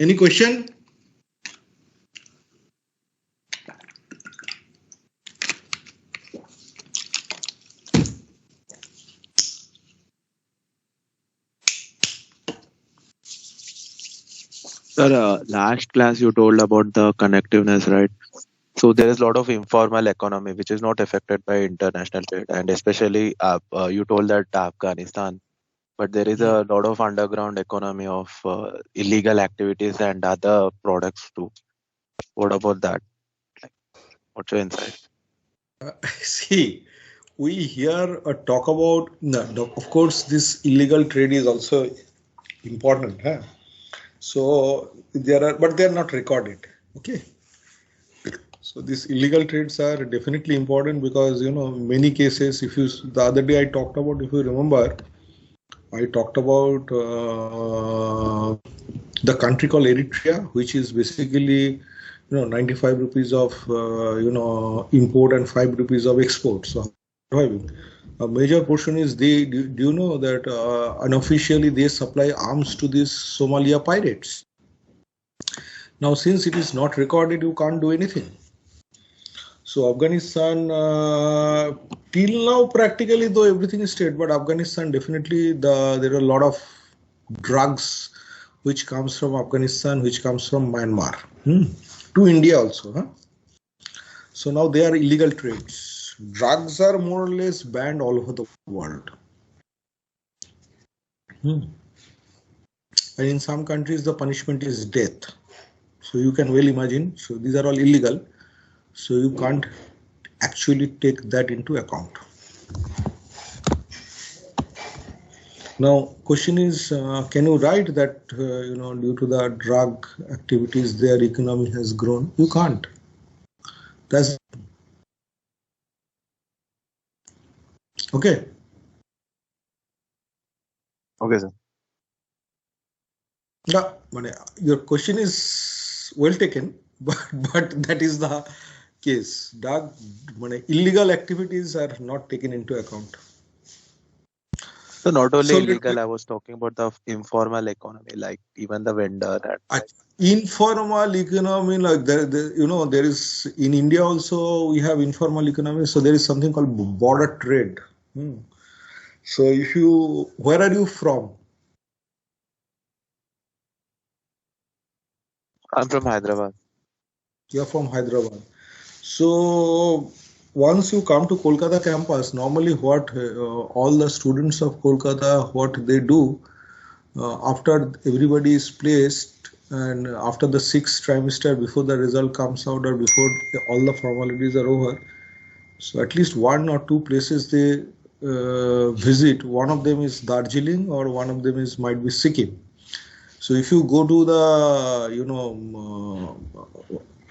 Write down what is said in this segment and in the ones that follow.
Any question? Sir, last class you told about the connectiveness, right? So there is a lot of informal economy which is not affected by international trade, and especially you told that Afghanistan, but there is a lot of underground economy of illegal activities and other products too. What about that? Like, what's your insight? See, we here talk about, of course, this illegal trade is also important. Huh? So there are, but they are not recorded. Okay. So these illegal trades are definitely important because many cases. If you the other day I talked about, if you remember, I talked about the country called Eritrea, which is basically 95 rupees of import and 5 rupees of export. So a major portion is they. Do you know that unofficially they supply arms to these Somalia pirates? Now, since it is not recorded, you can't do anything. So Afghanistan, till now, practically though everything is state, but Afghanistan definitely there are a lot of drugs which comes from Afghanistan, which comes from Myanmar to India also. Huh? So now they are illegal trades. Drugs are more or less banned all over the world. And in some countries, the punishment is death. So you can well imagine. So these are all illegal. So you can't actually take that into account. Now, question is, can you write that due to the drug activities, their economy has grown? You can't. That's okay. Okay, sir. Yeah, your question is well taken, but that is the case. Illegal activities are not taken into account. So not only illegal, I was talking about the informal economy, like even the vendor. Informal economy, like there is in India also we have informal economy. So there is something called border trade. So where are you from? I'm from Hyderabad. You're from Hyderabad. So once you come to Kolkata campus, normally what all the students of Kolkata, what they do after everybody is placed and after the 6th trimester, before the result comes out or before all the formalities are over, so at least 1 or 2 places they visit. One of them is Darjeeling or one of them might be Sikkim. So if you go to the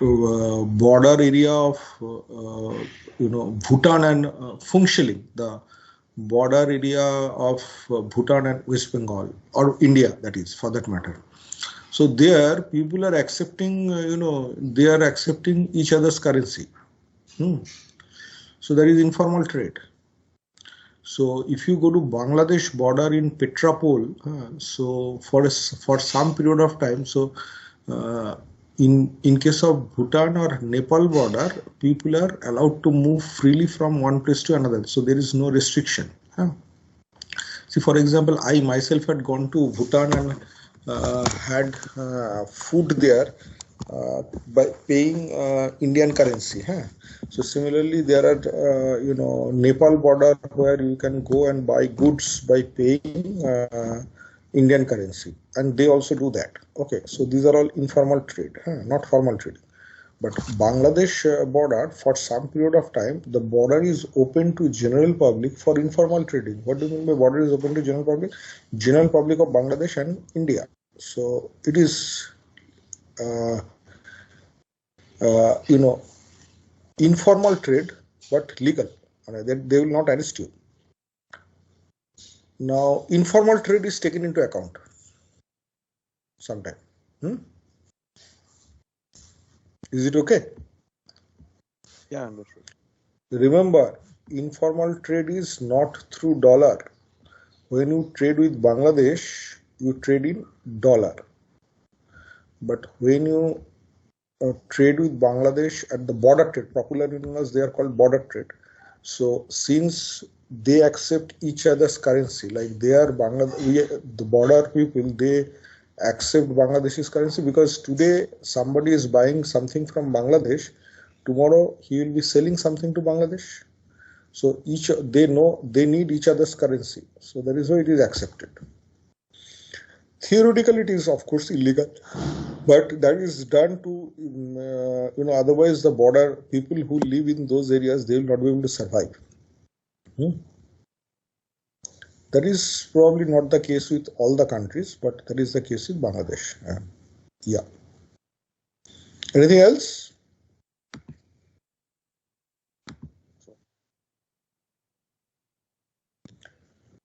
border area of Bhutan and Phungshling, the border area of Bhutan and West Bengal, or India, that is, for that matter. So there people are accepting, they are accepting each other's currency. So there is informal trade. So if you go to Bangladesh border in Petrapol, so for some period of time, so in case of Bhutan or Nepal border, people are allowed to move freely from one place to another. So there is no restriction. See, for example, I myself had gone to Bhutan and had food there by paying Indian currency. So similarly, there are Nepal border where you can go and buy goods by paying Indian currency, and they also do that. Okay, so these are all informal trade, not formal trade. But Bangladesh border, for some period of time, the border is open to general public for informal trading. What do you mean by border is open to general public? General public of Bangladesh and India. So it is, informal trade, but legal. They will not arrest you. Now, informal trade is taken into account sometime. Is it okay? Yeah, understood. Remember, informal trade is not through dollar. When you trade with Bangladesh, you trade in dollar. but when you trade with Bangladesh at the border trade, popularly known as they are called border trade. So since they accept each other's currency, like they are the border people, they accept Bangladesh's currency, because today somebody is buying something from Bangladesh, tomorrow he will be selling something to Bangladesh. So they know they need each other's currency. So that is why it is accepted. Theoretically, it is of course illegal, but that is done to otherwise the border people who live in those areas, they will not be able to survive. That is probably not the case with all the countries, but that is the case with Bangladesh. Yeah. Anything else?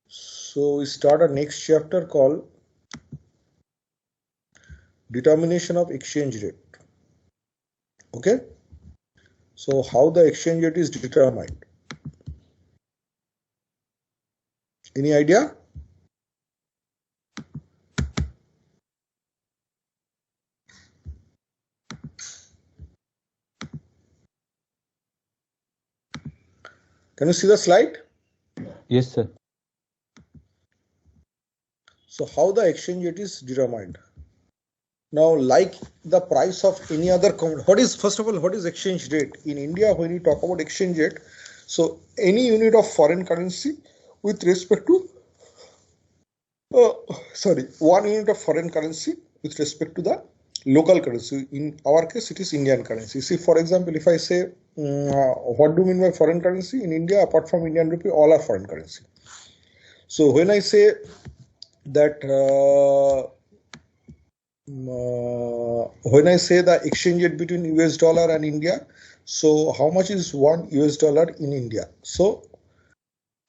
So we start our next chapter called determination of exchange rate. Okay. So how the exchange rate is determined? Any idea? Can you see the slide? Yes, sir. So how the exchange rate is determined? Now, like the price of any other commodity, first of all, what is exchange rate? In India, when you talk about exchange rate, so any unit of foreign currency with respect to, one unit of foreign currency with respect to the local currency. In our case, it is Indian currency. See, for example, if I say, what do you mean by foreign currency? In India, apart from Indian rupee, all are foreign currency. So when I say that, when I say the exchange rate between US dollar and India, so how much is $1 in India? So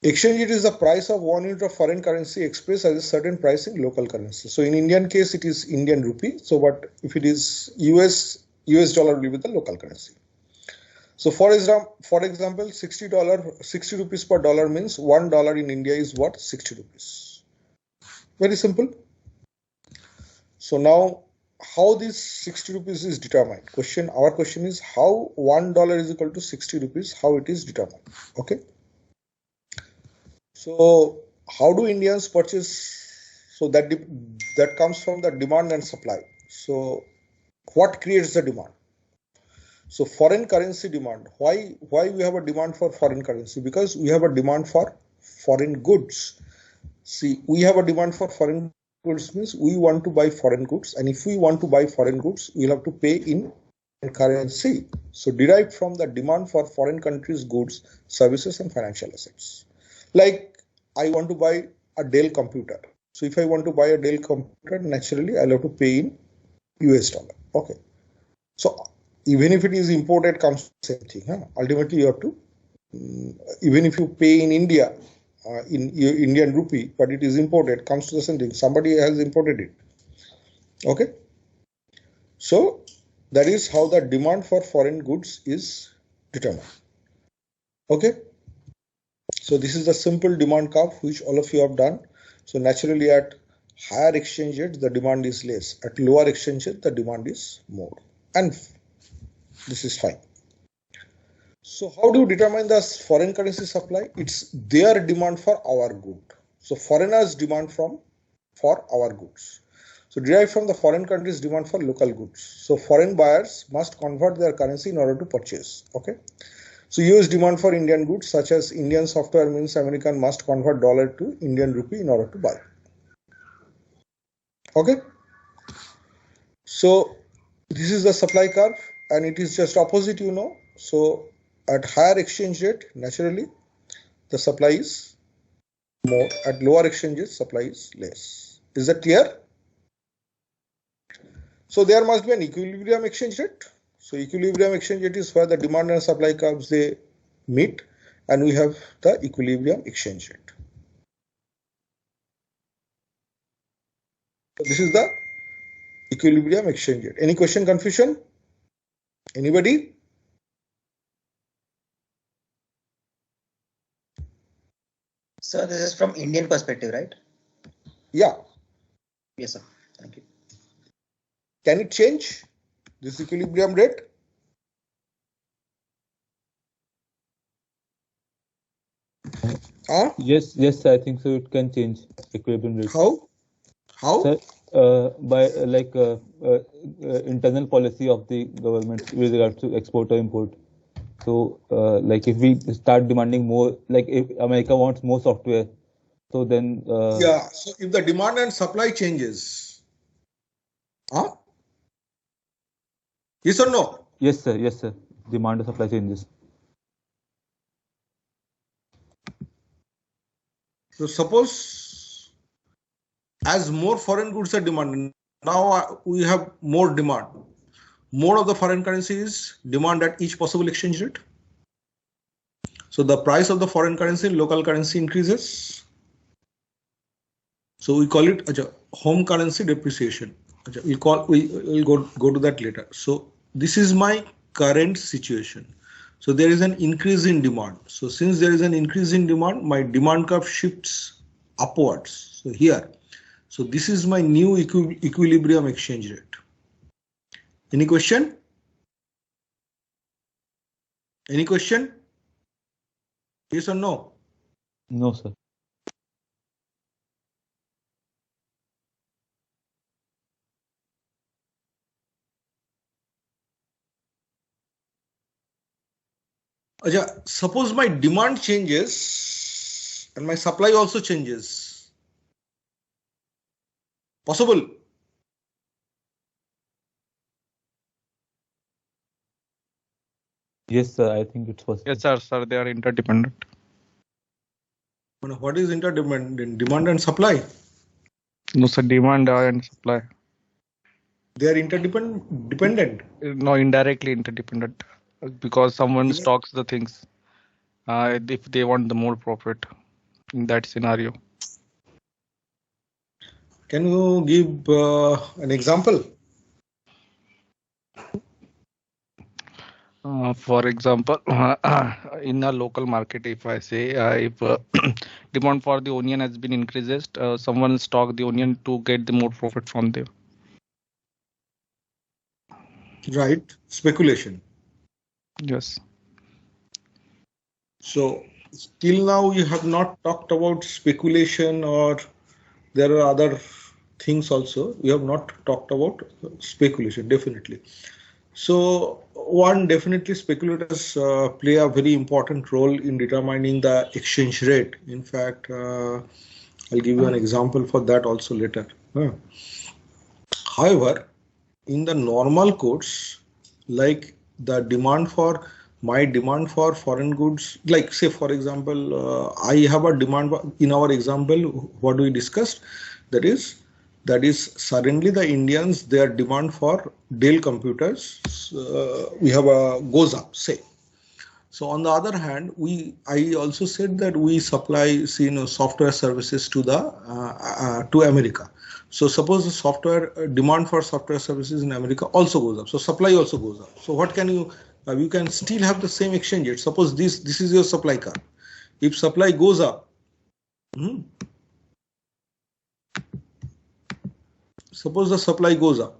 exchange rate is the price of 1 unit of foreign currency expressed as a certain price in local currency. So in Indian case, it is Indian rupee. So but if it is US dollar will be the local currency. So for example, $60 rupees per dollar means $1 in India is what? 60 rupees. Very simple. So now, how this 60 rupees is determined? Our question is how $1 is equal to 60 rupees, how it is determined. Okay. So how do Indians purchase? So that comes from the demand and supply. So what creates the demand? So foreign currency demand. Why we have a demand for foreign currency? Because we have a demand for foreign goods. See, we have a demand for foreign goods means we want to buy foreign goods, and if we want to buy foreign goods, we'll have to pay in currency. So derived from the demand for foreign countries' goods, services, and financial assets. Like I want to buy a Dell computer. So if I want to buy a Dell computer, naturally I'll have to pay in US dollar. Okay. So even if it is imported, comes same thing. Ultimately, you have to, even if you pay in India, in Indian rupee, but it is imported, comes to the same thing. Somebody has imported it. Okay. So that is how the demand for foreign goods is determined. Okay. So this is the simple demand curve which all of you have done. So naturally at higher exchange rate, the demand is less. At lower exchange rate, the demand is more. And this is fine. So how do you determine the foreign currency supply? It's their demand for our good. So foreigners demand for our goods. So derived from the foreign country's demand for local goods. So foreign buyers must convert their currency in order to purchase. Okay. So US demand for Indian goods such as Indian software means American must convert dollar to Indian rupee in order to buy. Okay. So this is the supply curve and it is just opposite, So at higher exchange rate, naturally, the supply is more. At lower exchange rate, supply is less. Is that clear? So there must be an equilibrium exchange rate. So equilibrium exchange rate is where the demand and supply curves they meet, and we have the equilibrium exchange rate. So this is the equilibrium exchange rate. Any question, confusion? Anybody? Sir, this is from Indian perspective, right? Yeah. Yes, sir. Thank you. Can it change this equilibrium rate? Yes, I think so. It can change equilibrium rate. How? Sir, by internal policy of the government with regards to export or import. So, like if we start demanding more, like if America wants more software, so then yeah. So if the demand and supply changes, yes or no? Yes, sir. Demand and supply changes. So suppose as more foreign goods are demanded, now we have more demand. More of the foreign currency is demand at each possible exchange rate. So the price of the foreign currency in local currency increases. So we call it home currency depreciation. We'll go to that later. So this is my current situation. So there is an increase in demand. So since there is an increase in demand, my demand curve shifts upwards. So here, so this is my new equilibrium exchange rate. Any question? Any question? Yes or no? No, sir. Suppose my demand changes and my supply also changes. Possible? Yes, sir. I think it's possible. Yes, sir. They are interdependent. What is interdependent? Demand and supply? No, sir. Demand and supply. They are interdependent. No, indirectly interdependent, because someone stocks the things if they want the more profit in that scenario. Can you give an example? For example, in a local market, if I say if demand for the onion has been increased, someone stock the onion to get the more profit from them. Right, speculation. Yes. So till now you have not talked about speculation, or there are other things also. We have not talked about speculation, definitely. So one, definitely speculators play a very important role in determining the exchange rate. In fact, I'll give you an example for that also later. However, in the normal course, like the demand for foreign goods, like say for example, I have a demand in our example. What we discussed, that is suddenly the Indians, their demand for Dell computers we have goes up, say. So on the other hand, I also said that we supply software services to to America. So suppose the software demand for software services in America also goes up, so supply also goes up. So what can you can still have the same exchange rate. Suppose this is your supply curve. If supply goes up, suppose the supply goes up,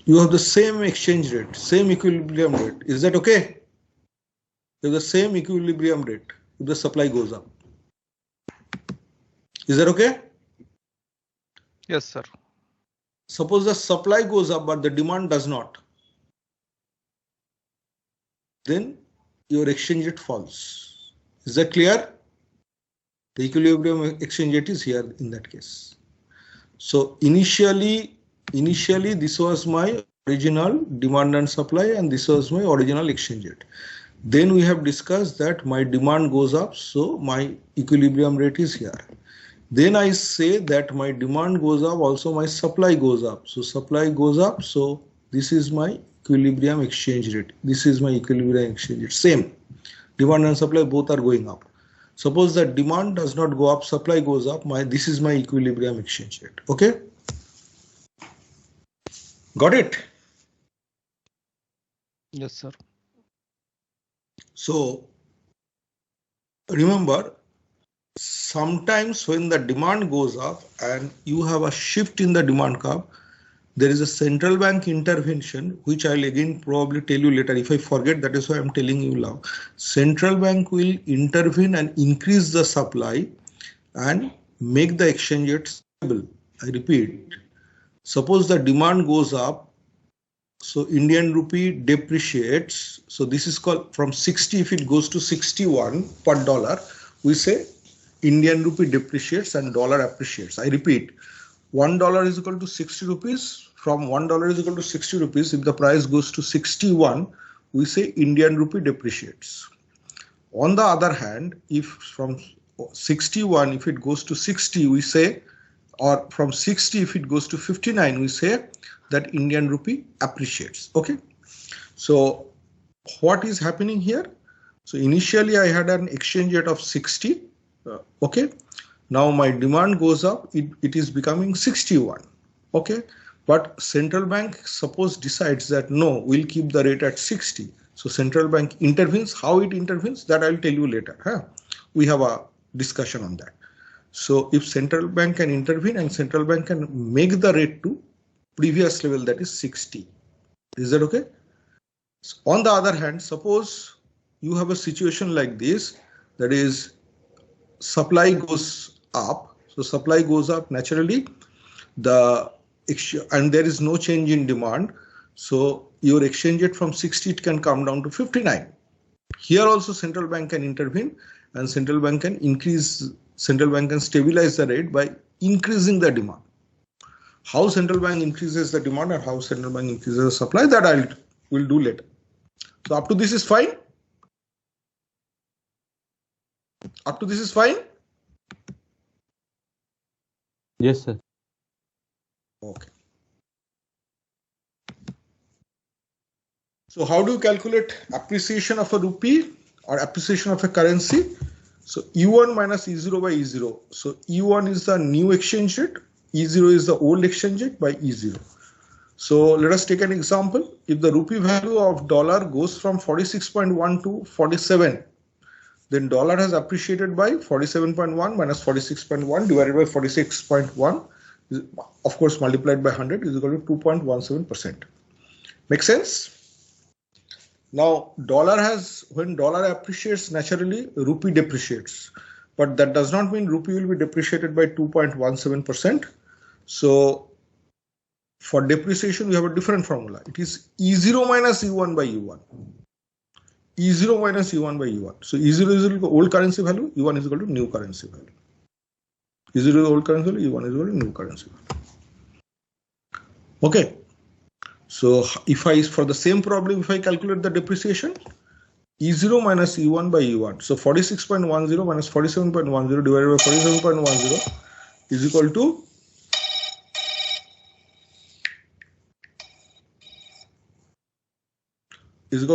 you have the same exchange rate, same equilibrium rate. Is that okay? You have the same equilibrium rate if the supply goes up. Is that okay? Yes, sir. Suppose the supply goes up but the demand does not, then your exchange rate falls. Is that clear? The equilibrium exchange rate is here in that case. So initially this was my original demand and supply, and this was my original exchange rate. Then we have discussed that my demand goes up, so my equilibrium rate is here. Then I say that my demand goes up, also my supply goes up. So supply goes up, so this is my equilibrium exchange rate. This is my equilibrium exchange rate. Same. Demand and supply both are going up. Suppose that demand does not go up, supply goes up, this is my equilibrium exchange rate. Okay? Got it? Yes, sir. So remember, sometimes when the demand goes up and you have a shift in the demand curve, there is a central bank intervention, which I'll again probably tell you later. If I forget, that is why I'm telling you now. Central bank will intervene and increase the supply and make the exchange rate stable. I repeat, suppose the demand goes up, so Indian rupee depreciates. So this is called from 60, if it goes to 61 per dollar, we say Indian rupee depreciates and dollar appreciates. I repeat, $1 is equal to 60 rupees. From $1 is equal to 60 rupees, if the price goes to 61, we say Indian rupee depreciates. On the other hand, if from 61, if it goes to 60, we say, or from 60, if it goes to 59, we say that Indian rupee appreciates. Okay. So what is happening here? So initially I had an exchange rate of 60. Okay. Now my demand goes up. It is becoming 61. Okay. But central bank suppose decides that no, we'll keep the rate at 60. So central bank intervenes. How it intervenes, that I'll tell you later. Huh? We have a discussion on that. So if central bank can intervene and central bank can make the rate to previous level, that is 60. Is that okay? So on the other hand, suppose you have a situation like this, that is supply goes up. So supply goes up naturally, and there is no change in demand. So your exchange rate from 60, it can come down to 59. Here also central bank can intervene and central bank can stabilize the rate by increasing the demand. How central bank increases the demand and how central bank increases the supply, that we'll do later. So up to this is fine? Up to this is fine? Yes, sir. Okay. So how do you calculate appreciation of a rupee or appreciation of a currency? So E1 minus E0 by E0. So E1 is the new exchange rate. E0 is the old exchange rate by E0. So let us take an example. If the rupee value of dollar goes from 46.1 to 47, then dollar has appreciated by 47.1 minus 46.1 divided by 46.1, of course multiplied by 100, is equal to 2.17%. Make sense? Now when dollar appreciates, naturally rupee depreciates, but that does not mean rupee will be depreciated by 2.17%. So for depreciation, we have a different formula. It is E0 minus E1 by E1. E0 minus E1 by E1. So E0 is equal to old currency value, E1 is equal to new currency value. E0 is old currency value, E1 is equal to new currency value. Okay. So for the same problem, if I calculate the depreciation, E0 minus E1 by E1. So 46.10 minus 47.10 divided by 47.10 is equal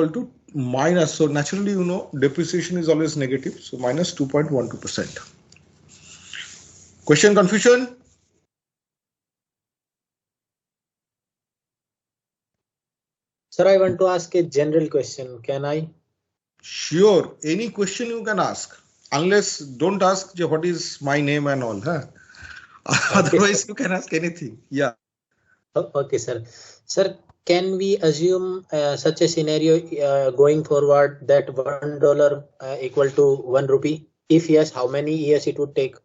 to minus, so naturally depreciation is always negative, so minus 2.12%. Question, confusion? Sir, I want to ask a general question. Can I? Sure, any question you can ask, unless don't ask what is my name and all. Huh? Otherwise you can ask anything. Yeah. Okay, sir. Sir, can we assume such a scenario going forward that $1 equal to 1 rupee? If yes, how many years it would take?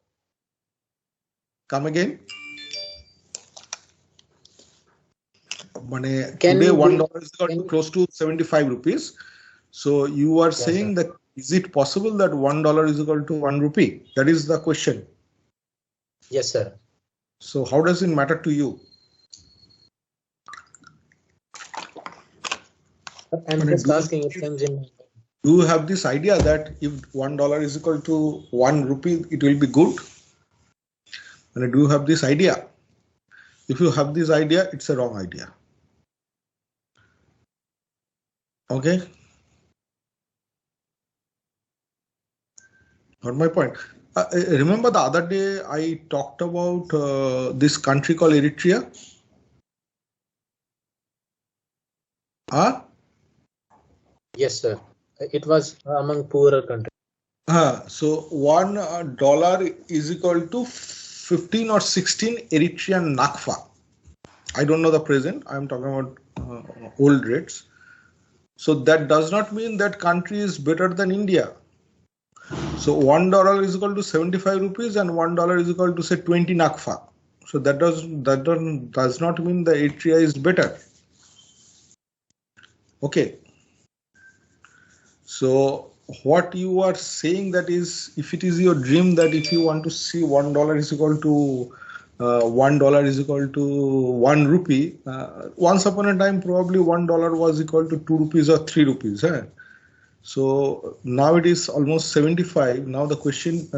Come again. Today $1 is close to 75 rupees. So you are saying that is it possible that $1 is equal to 1 rupee? That is the question. Yes, sir. So how does it matter to you? I'm just asking, it comes in. Do you have this idea that if $1 is equal to 1 rupee, it will be good? And do you have this idea? If you have this idea, it's a wrong idea. Okay. Got my point. Remember the other day I talked about this country called Eritrea? Yes, sir. It was among poorer countries. So $1 is equal to 15 or 16 Eritrean nakfa. I don't know the present. I'm talking about old rates. So that does not mean that country is better than India. So $1 is equal to 75 rupees and $1 is equal to say 20 nakfa. So that does not mean the Eritrea is better. Okay. So what you are saying, that is, if it is your dream that if you want to see $1 is equal to $1 is equal to 1 rupee, once upon a time probably $1 was equal to 2 rupees or 3 rupees. So now it is almost 75. Now the question,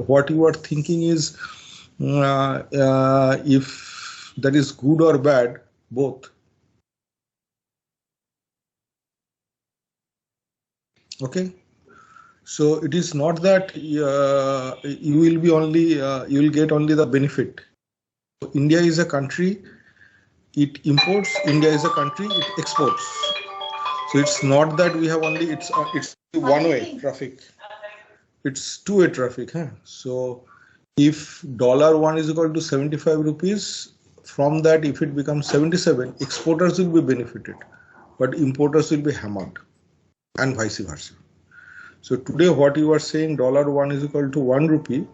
what you are thinking is if that is good or bad, both. Okay. So it is not that you will be only you will get only the benefit. India is a country, it imports. India is a country, it exports. So it's not that we have only it's one-way traffic. It's two-way traffic. So if $1 is equal to 75 rupees, from that if it becomes 77, exporters will be benefited, but importers will be hammered, and vice versa. So today what you are saying, $1 is equal to 1 rupee.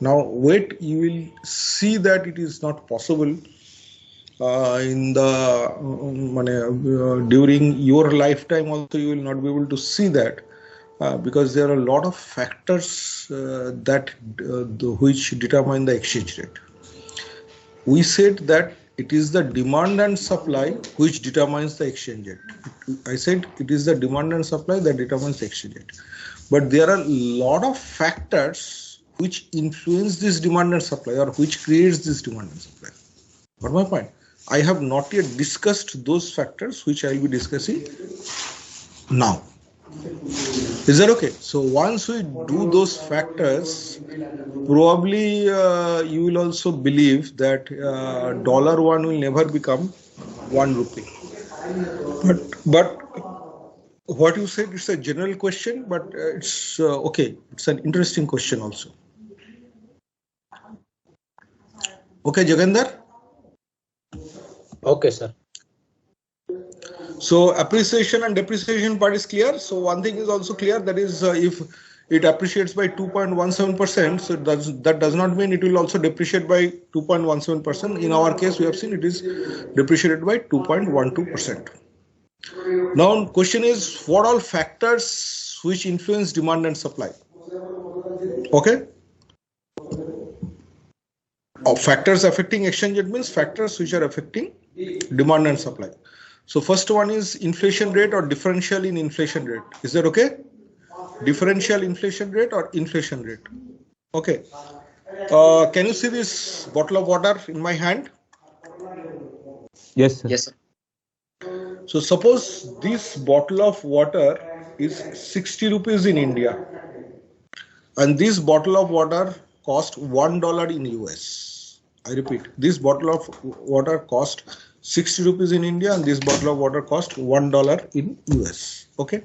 Now wait, you will see that it is not possible in the during your lifetime also you will not be able to see that because there are a lot of factors which determine the exchange rate. We said that it is the demand and supply which determines the exchange rate. I said it is the demand and supply that determines the exchange rate. But there are a lot of factors which influence this demand and supply, or which creates this demand and supply. Got my point? I have not yet discussed those factors, which I will be discussing now. Is that okay? So once we do those factors, probably you will also believe that $1 will never become 1 rupee. But what you said, it's a general question, but it's okay. It's an interesting question also. Okay, Jagender? Okay, sir. So appreciation and depreciation part is clear. So one thing is also clear, that is if it appreciates by 2.17%, so that does not mean it will also depreciate by 2.17%. In our case, we have seen it is depreciated by 2.12%. Now question is, what all factors which influence demand and supply? Okay. Factors affecting exchange rate means factors which are affecting demand and supply. So first one is inflation rate or differential in inflation rate. Is that okay? Differential inflation rate or inflation rate. Okay. Can you see this bottle of water in my hand? Yes, sir. Yes, sir. So suppose this bottle of water is 60 rupees in India, and this bottle of water cost $1 in US. I repeat, this bottle of water cost 60 rupees in India, and this bottle of water cost $1 in US. Okay.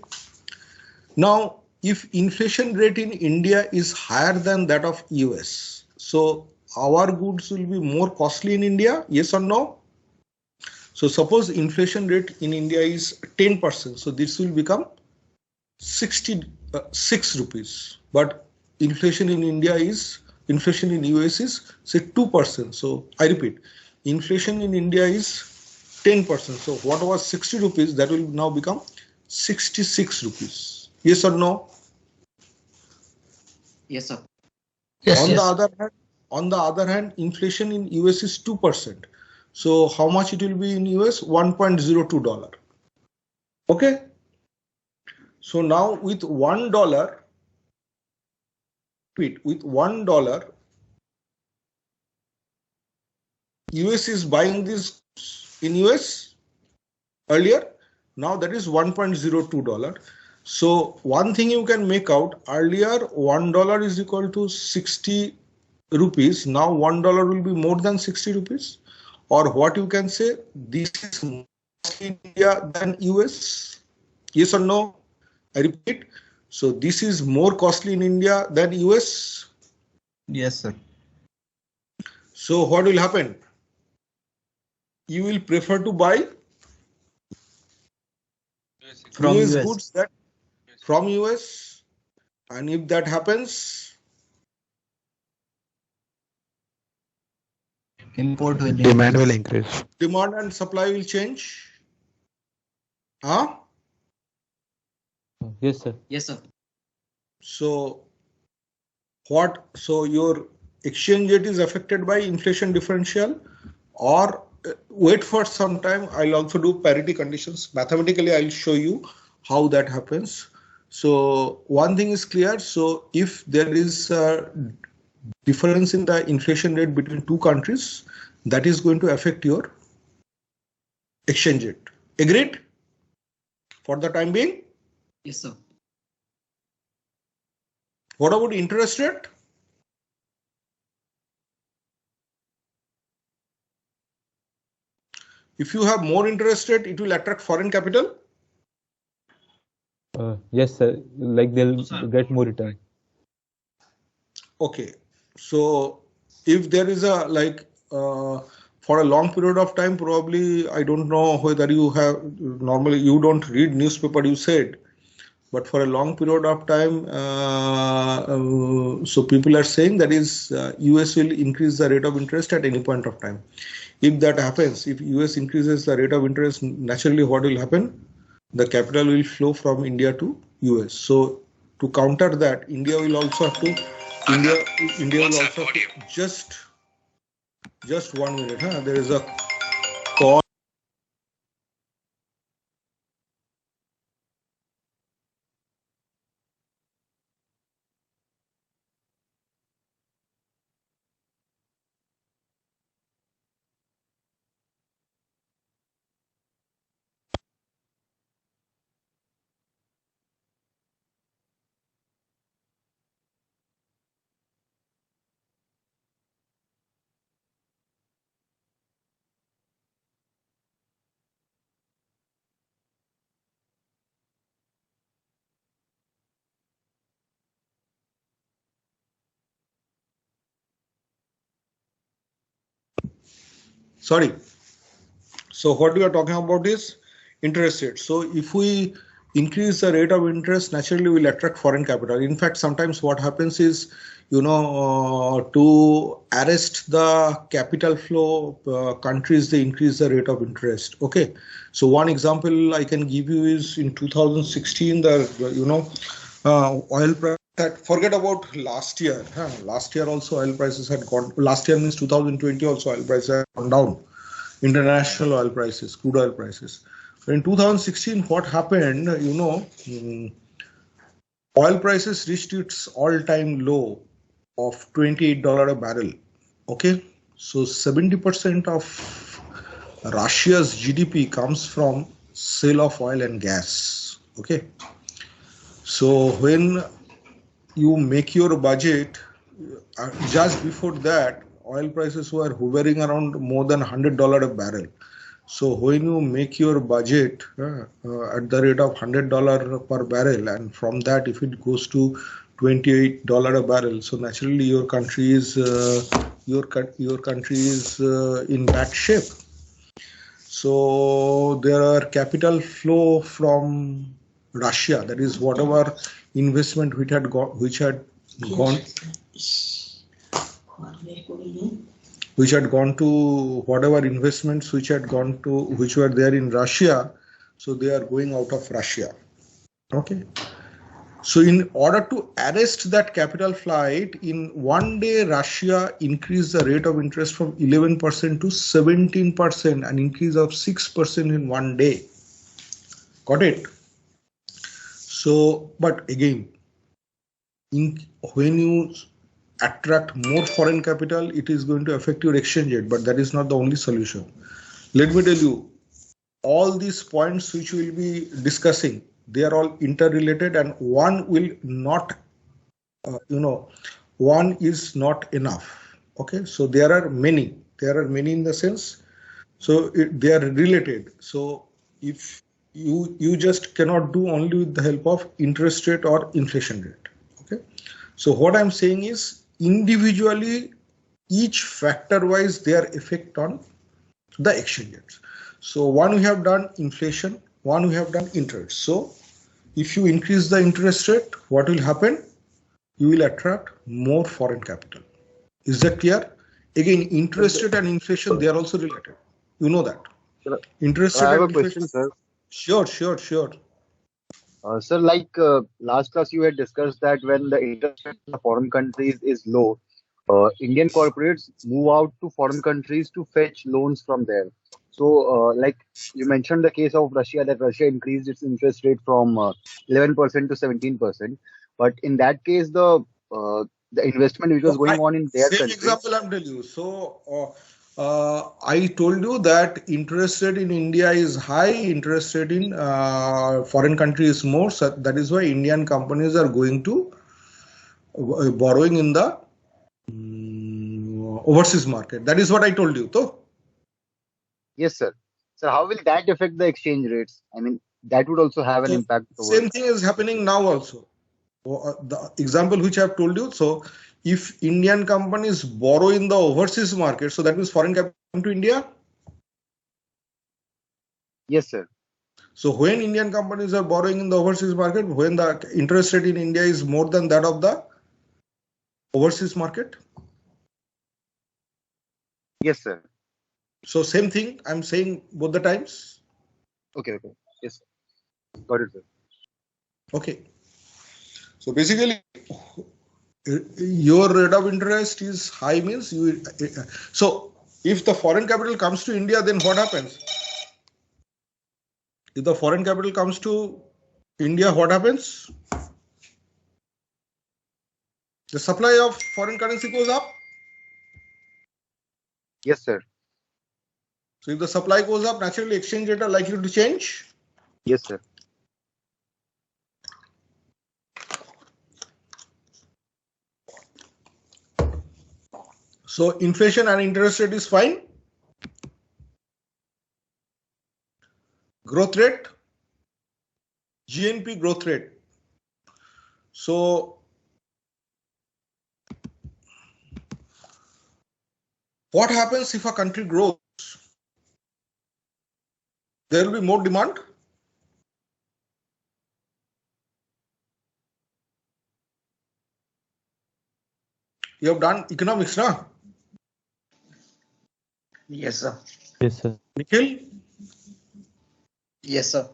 Now, if inflation rate in India is higher than that of US, so our goods will be more costly in India, yes or no? So suppose inflation rate in India is 10%, so this will become 66 rupees. But inflation in US is say 2%. So I repeat, inflation in India is 10%. So what was 60 rupees, that will now become 66 rupees. Yes or no? Yes, sir. Yes, On the other hand, inflation in US is 2%. So how much it will be in US? $1.02. Okay. So now with $1, US is buying this in US earlier. Now that is $1.02. So one thing you can make out, earlier $1 is equal to 60 rupees. Now $1 will be more than 60 rupees. Or what you can say, this is more in India than US. Yes or no? I repeat. So this is more costly in India than US. Yes, sir. So what will happen? You will prefer to buy From US US. goods that from US, and if that happens, Import will Demand will increase. increase. demand and supply will change. Huh? Yes, sir. Yes, sir. So what? So your exchange rate is affected by inflation differential, or wait for some time. I'll also do parity conditions. Mathematically, I'll show you how that happens. So one thing is clear. So if there is a difference in the inflation rate between two countries, that is going to affect your exchange rate. Agreed? For the time being? Yes, sir. What about interest rate? If you have more interest rate, it will attract foreign capital. Yes, sir. Like they'll get more return. Okay. So if there is a for a long period of time, probably I don't know whether you have, normally you don't read newspaper, you said, but for a long period of time, so people are saying that is US will increase the rate of interest at any point of time. If that happens, if US increases the rate of interest, naturally what will happen? The capital will flow from India to US. So to counter that, India will also have to India will also have to just 1 minute. Huh? There is a call. Sorry. So what we are talking about is interest rate. So if we increase the rate of interest, naturally we'll attract foreign capital. In fact, sometimes what happens is, to arrest the capital flow, countries, they increase the rate of interest. Okay. So one example I can give you is in 2016, oil price. Forget about last year. Last year also oil prices had gone. Last year means 2020 also oil prices had gone down. International oil prices, crude oil prices. In 2016, what happened? Oil prices reached its all-time low of $28 a barrel. Okay, so 70% of Russia's GDP comes from sale of oil and gas. Okay, so when you make your budget, just before that, oil prices were hovering around more than $100 a barrel. So when you make your budget at the rate of $100 per barrel, and from that, if it goes to $28 a barrel, so naturally your country is in bad shape. So there are capital flow from Russia. That is whatever investment which had gone to whatever investments which were there in Russia, so they are going out of Russia. Okay. So in order to arrest that capital flight, in one day, Russia increased the rate of interest from 11% to 17%, an increase of 6% in one day. Got it? So, but again, when you attract more foreign capital, it is going to affect your exchange rate, but that is not the only solution. Let me tell you, all these points which we will be discussing, they are all interrelated, and one will not, one is not enough. Okay, so there are many in the sense, so they are related. So if you just cannot do only with the help of interest rate or inflation rate. Okay. So what I'm saying is individually, each factor wise their effect on the exchange rates. So one we have done inflation, one we have done interest. So if you increase the interest rate, what will happen? You will attract more foreign capital. Is that clear? Again, interest rate and inflation, they are also related. You know that. Interest rate I have and a question, inflation. sir. Sure. Sir, last class you had discussed that when the interest rate in the foreign countries is low, Indian corporates move out to foreign countries to fetch loans from there. So, like you mentioned the case of Russia, that Russia increased its interest rate from 11% to 17%. But in that case, the investment which was going on in their Same country. example I'm telling you. So I told you that interest rate in India is high, interest rate in foreign country is more. So that is why Indian companies are going to borrowing in the overseas market. That is what I told you. So Yes, sir. So, how will that affect the exchange rates? I mean, that would also have an impact. Same thing is happening now also. The example which I have told you. So if Indian companies borrow in the overseas market, so that means foreign capital come to India. Yes, sir. So when Indian companies are borrowing in the overseas market, when the interest rate in India is more than that of the overseas market. Yes, sir. So same thing I'm saying both the times. Okay. Yes, sir. Got it, sir. Okay. So basically, your rate of interest is high means you. So if the foreign capital comes to India, then what happens? If the foreign capital comes to India, what happens? The supply of foreign currency goes up. Yes, sir. So if the supply goes up, naturally exchange rate are likely to change. Yes, sir. So inflation and interest rate is fine. Growth rate, GNP growth rate. So what happens if a country grows? There will be more demand. You have done economics, na? Yes, sir. Yes, sir. Nikhil? Yes, sir.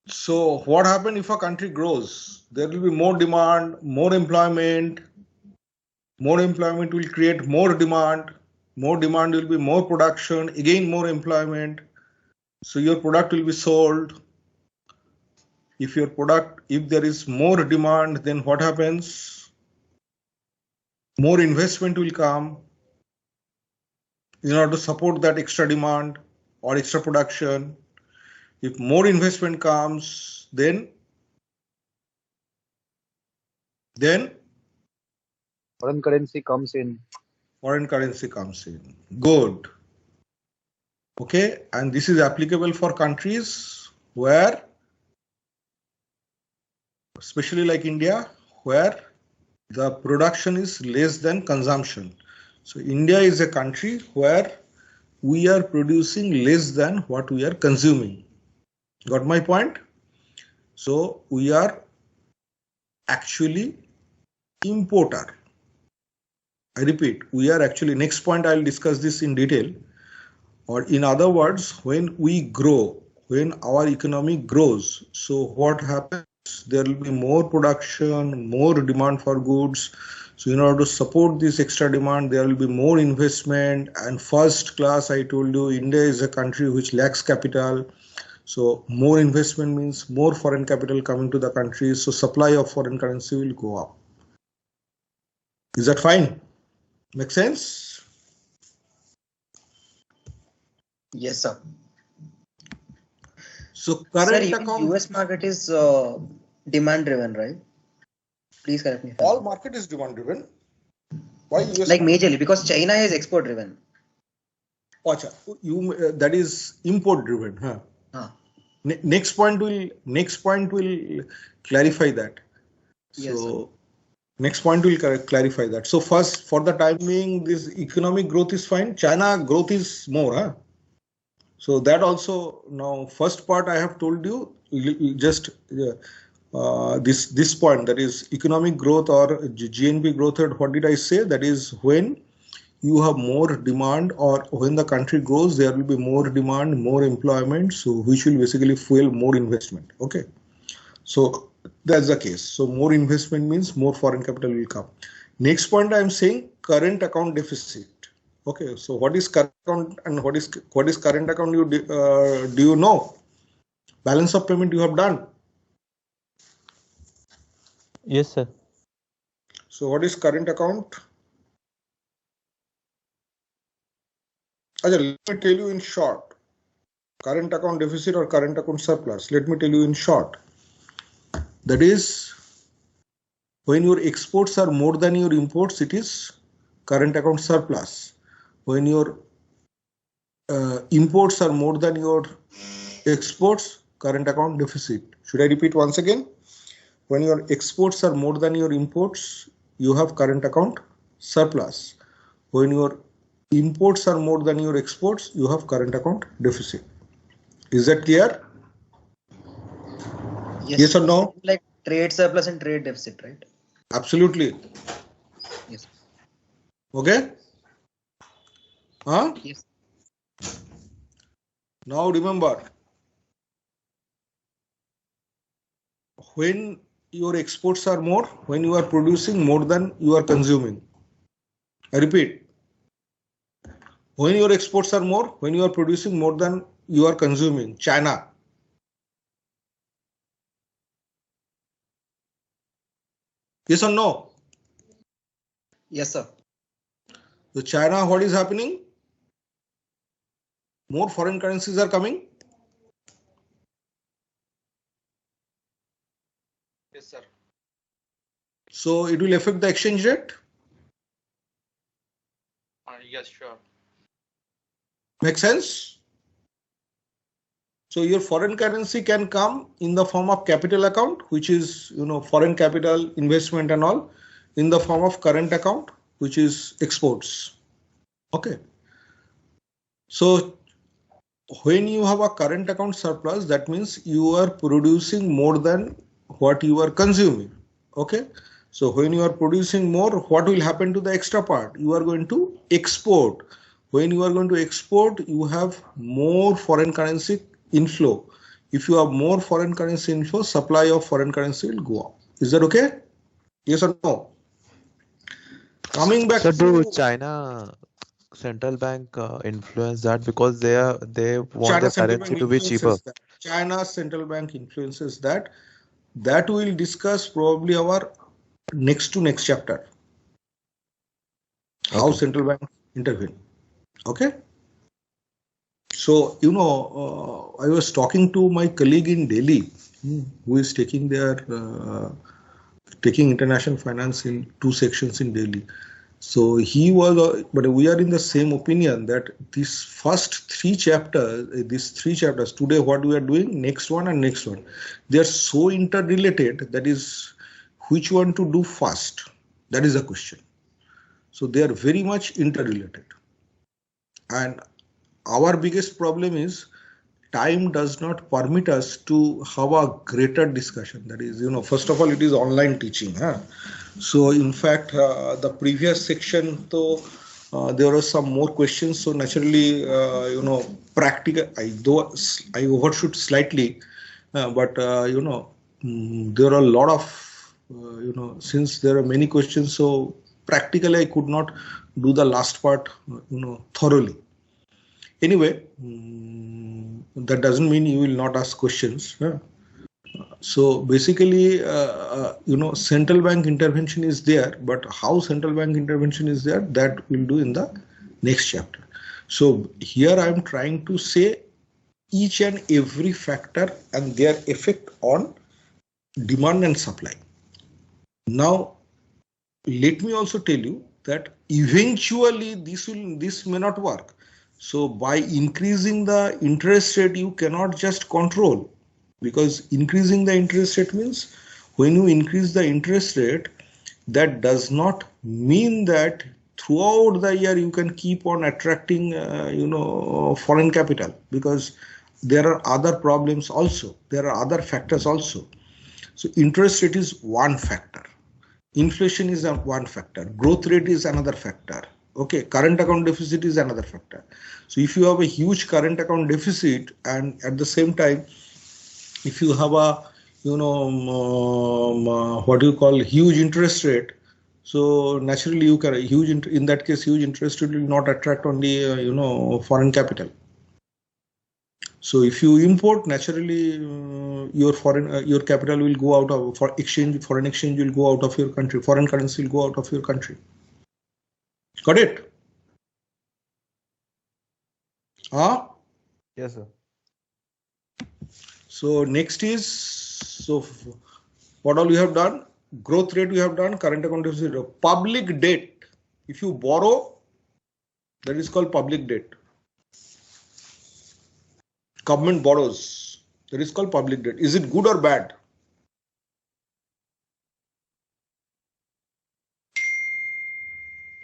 So what happens if a country grows? There will be more demand, more employment. More employment will create more demand. More demand will be more production, again more employment. So your product will be sold. If there is more demand, then what happens? More investment will come in order to support that extra demand or extra production. If more investment comes, then Foreign currency comes in. Good. Okay, and this is applicable for countries where, especially like India, where the production is less than consumption. So India is a country where we are producing less than what we are consuming. Got my point? So we are actually importer. I repeat, we are actually, next point I'll discuss this in detail. Or in other words, when we grow, when our economy grows, so what happens? There will be more production, more demand for goods. So in order to support this extra demand, there will be more investment. And first class, I told you, India is a country which lacks capital. So more investment means more foreign capital coming to the country. So supply of foreign currency will go up. Is that fine? Make sense? Yes, sir. So Sir, current even account. US market is demand driven, right? Please correct me. All market is demand driven. Why US? Like majorly because China is export driven. That is import driven, huh? Next point will clarify that. Yes, So next point will clarify that. So first, for the time being, this economic growth is fine. China growth is more, huh? So that also, now first part I have told you, just this point, that is economic growth or GNP growth rate. What did I say? That is when you have more demand, or when the country grows, there will be more demand, more employment, so which will basically fuel more investment. Okay, so that's the case. So more investment means more foreign capital will come. Next point I am saying current account deficit. Okay, so what is current account and what is current account? Do you know? Balance of payment you have done. Yes, sir. So what is current account? Let me tell you in short. Current account deficit or current account surplus. Let me tell you in short. That is, when your exports are more than your imports, it is current account surplus. When your imports are more than your exports, current account deficit. Should I repeat once again? When your exports are more than your imports, you have current account surplus. When your imports are more than your exports, you have current account deficit. Is that clear? Yes or no? Like trade surplus and trade deficit, right? Absolutely. Yes. Okay? Huh? Yes. Now remember, when your exports are more, when you are producing more than you are consuming. I repeat, when your exports are more, when you are producing more than you are consuming. China. Yes or no? Yes, sir. So China, what is happening? More foreign currencies are coming. Yes, sir. So it will affect the exchange rate. Yes, sure. Make sense? So your foreign currency can come in the form of capital account, which is, foreign capital investment and all, in the form of current account, which is exports. Okay. So when you have a current account surplus, that means you are producing more than what you are consuming. Okay. So when you are producing more, what will happen to the extra part? You are going to export. When you are going to export, you have more foreign currency inflow. If you have more foreign currency inflow, supply of foreign currency will go up. Is that okay? Yes or no? Coming back So do to China central bank influence that, because they want China their central bank currency to be cheaper? influences that. China's central bank influences that. That we'll discuss probably our next to next chapter. How Okay. central bank intervene. Okay. So, I was talking to my colleague in Delhi, who is taking international finance in 2 sections in Delhi. So he was, but we are in the same opinion that these first 3 chapters, today what we are doing, next one and next one, they are so interrelated, that is, which one to do first? That is a question. So they are very much interrelated. And our biggest problem is time does not permit us to have a greater discussion. That is, first of all, it is online teaching. So in fact, the previous section, there were some more questions. So naturally, practical, though I overshoot slightly, but there are a lot of, since there are many questions, so practically I could not do the last part, thoroughly. Anyway, that doesn't mean you will not ask questions. So basically, central bank intervention is there, but how central bank intervention is there, that we'll do in the next chapter. So here I am trying to say each and every factor and their effect on demand and supply. Now, let me also tell you that eventually this may not work. So by increasing the interest rate, you cannot just control. because increasing the interest rate means when you increase the interest rate, that does not mean that throughout the year you can keep on attracting foreign capital, because there are other problems also, there are other factors also. So interest rate is one factor, inflation is one factor, growth rate is another factor, okay, current account deficit is another factor. So if you have a huge current account deficit and at the same time if you have a what do you call huge interest rate, so naturally you can in that case huge interest rate will not attract only foreign capital. So if you import, naturally your capital will go out of foreign exchange will go out of your country, foreign currency will go out of your country. Got it? Yes, sir. So next is, so what all we have done? Growth rate we have done, current account deficit. Public debt, if you borrow, that is called public debt. Government borrows, that is called public debt. Is it good or bad?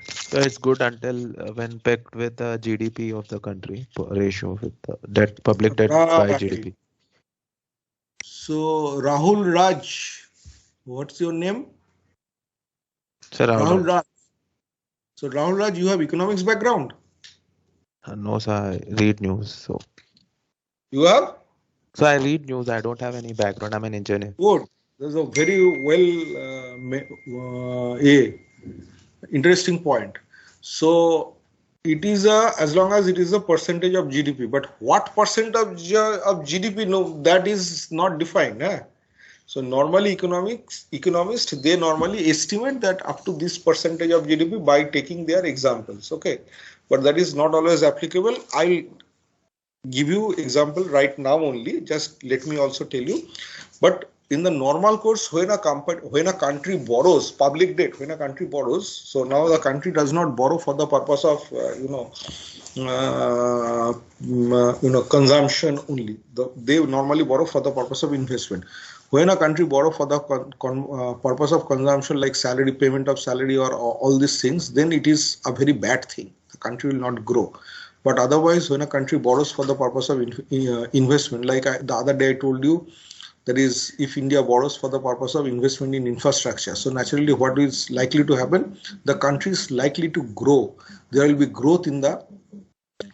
So it's good until when pegged with the GDP of the country ratio with the debt, public debt by GDP. So Rahul Raj, what's your name? Sir, Rahul Raj. So Rahul Raj, you have economics background? No, sir, I read news. So you have? So I read news. I don't have any background. I'm an engineer. Good. That's a very interesting point. So it is as long as it is a percentage of GDP, but what percent of GDP? No, that is not defined. So normally economists, they normally estimate that up to this percentage of GDP by taking their examples. Okay, but that is not always applicable. I'll give you example right now only. Just let me also tell you. But in the normal course, when a country borrows public debt, when a country borrows, so now the country does not borrow for the purpose of consumption only. They normally borrow for the purpose of investment. When a country borrow for the purpose of consumption, like salary, payment of salary, or all these things, then it is a very bad thing. The country will not grow. But otherwise, when a country borrows for the purpose of investment, like the other day I told you, that is, if India borrows for the purpose of investment in infrastructure, so naturally what is likely to happen? The country is likely to grow. There will be growth in the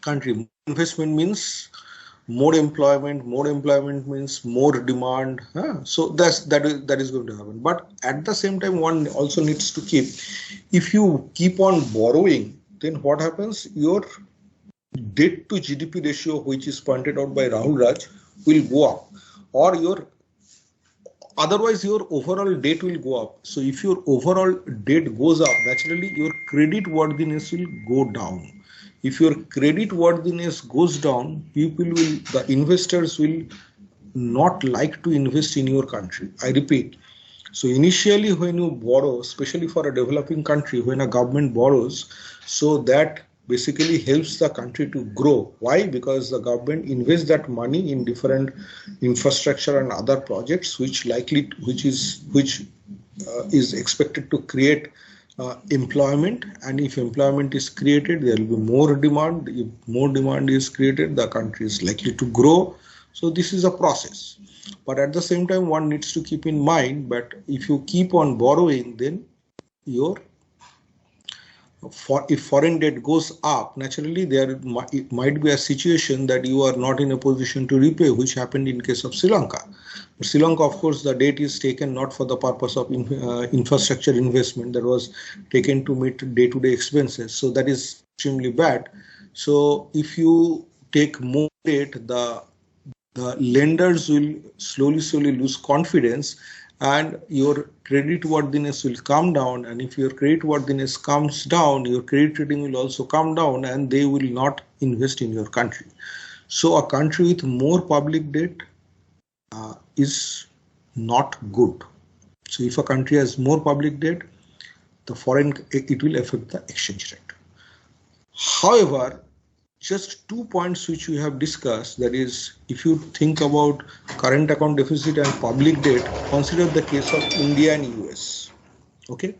country. Investment means more employment. More employment means more demand. So that is going to happen. But at the same time, one also needs to keep, if you keep on borrowing, then what happens? Your debt to GDP ratio, which is pointed out by Rahul Raj, will go up, or otherwise your overall debt will go up. So if your overall debt goes up, naturally your credit worthiness will go down. If your credit worthiness goes down, the investors will not like to invest in your country. I repeat. So initially when you borrow, especially for a developing country, when a government borrows, so that basically helps the country to grow. Why? Because the government invests that money in different infrastructure and other projects, which is expected to create employment. And if employment is created, there will be more demand. If more demand is created, the country is likely to grow. So this is a process. But at the same time, one needs to keep in mind that if you keep on borrowing, then if foreign debt goes up, naturally there might be a situation that you are not in a position to repay, which happened in case of Sri Lanka. But Sri Lanka, of course, the debt is taken not for the purpose of infrastructure investment, that was taken to meet day-to-day expenses. So that is extremely bad. So if you take more debt, the lenders will slowly lose confidence, and your credit worthiness will come down. And if your credit worthiness comes down, your credit rating will also come down, and they will not invest in your country. So a country with more public debt is not good. So if a country has more public debt, it will affect the exchange rate. However, just 2 points which we have discussed. That is, if you think about current account deficit and public debt, consider the case of India and US. Okay.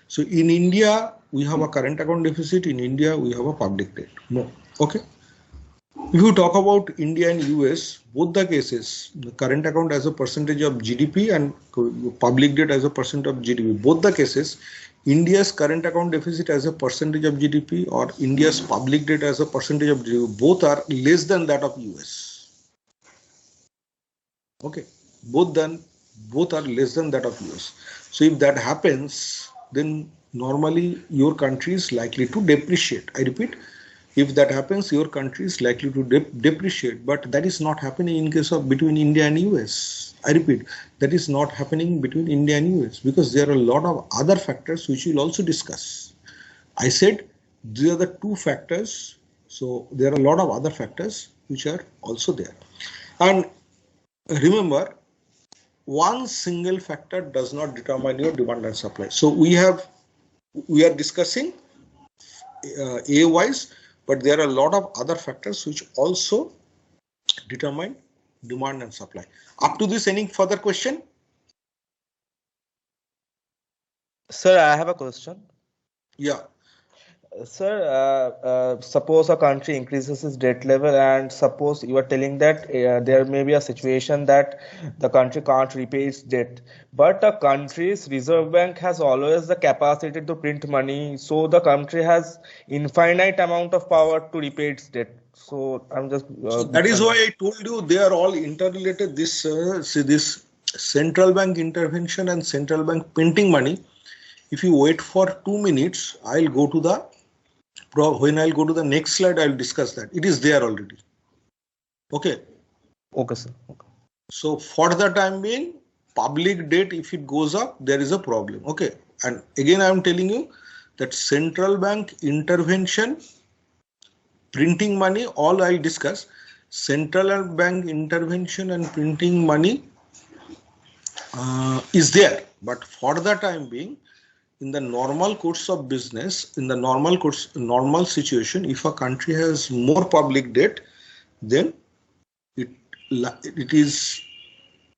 So in India, we have a current account deficit. In India, we have a public debt. No. Okay. If you talk about India and US, both the cases, the current account as a percentage of GDP and public debt as a percent of GDP, both the cases, India's current account deficit as a percentage of GDP or India's public debt as a percentage of GDP, both are less than that of US. Okay, both are less than that of US. So if that happens, then normally your country is likely to depreciate. I repeat, if that happens, your country is likely to depreciate, but that is not happening in case of between India and US. I repeat, that is not happening between India and US because there are a lot of other factors which we'll also discuss. I said these are the two factors, so there are a lot of other factors which are also there. And remember, one single factor does not determine your demand and supply. So we are discussing A-wise, but there are a lot of other factors which also determine demand and supply. Up to this, any further question? Sir, I have a question. Yeah. Sir, suppose a country increases its debt level, and suppose you are telling that there may be a situation that the country can't repay its debt, but a country's reserve bank has always the capacity to print money, so the country has infinite amount of power to repay its debt. So I'm just so that is why I told you they are all interrelated. This this central bank intervention and central bank printing money. If you wait for 2 minutes, I'll go to the when I'll go to the next slide, I'll discuss that. It is there already. Okay. Okay, sir. Okay. So for the time being, public debt, if it goes up, there is a problem. Okay. And again, I'm telling you that central bank intervention, printing money, all I'll discuss. Central bank intervention and printing money is there. But for the time being, in the normal course of business, in the normal situation, if a country has more public debt, then it is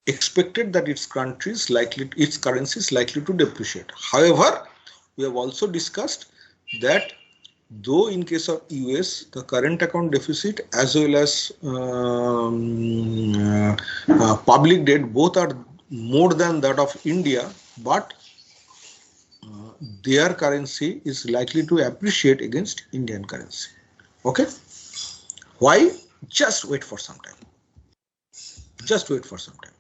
expected that its currency is likely to depreciate. However, we have also discussed that though in case of US, the current account deficit as well as public debt both are more than that of India, but their currency is likely to appreciate against Indian currency. Okay. Why? Just wait for some time. Just wait for some time.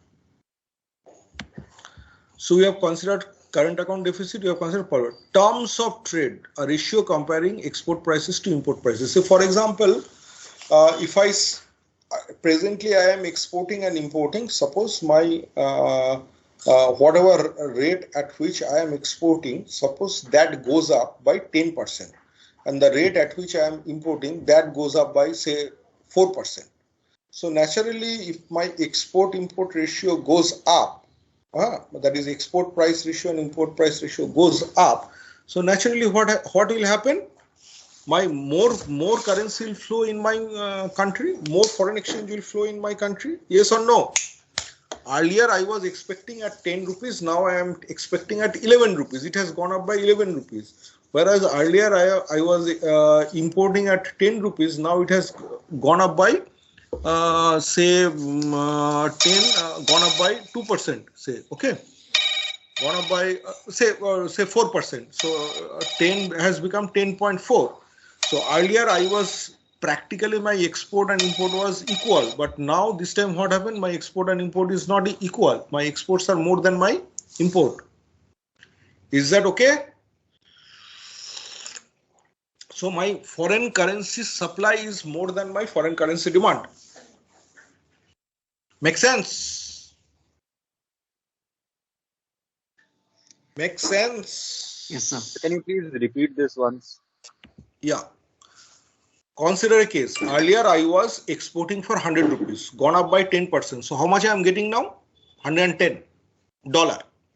So we have considered current account deficit, we have considered forward. Terms of trade, a ratio comparing export prices to import prices. So for example, if presently I am exporting and importing, suppose my whatever rate at which I am exporting, suppose that goes up by 10%, and the rate at which I am importing, that goes up by say 4%. So naturally, if my export-import ratio goes up, that is export price ratio and import price ratio goes up, so naturally what will happen? My more currency will flow in my country, more foreign exchange will flow in my country, yes or no? Earlier I was expecting at 10 rupees, now I am expecting at 11 rupees. It has gone up by 11 rupees. Whereas earlier I was importing at 10 rupees, now it has gone up by say 10, gone up by 2%, say, okay. Gone up by say 4%. So 10 has become 10.4. So earlier I was practically my export and import was equal, but now this time what happened? My export and import is not equal. My exports are more than my import. Is that okay? So my foreign currency supply is more than my foreign currency demand. Make sense? Make sense? Yes, sir. Can you please repeat this once? Yeah. Consider a case. Earlier I was exporting for 100 rupees, gone up by 10%. So how much I am getting now? $110.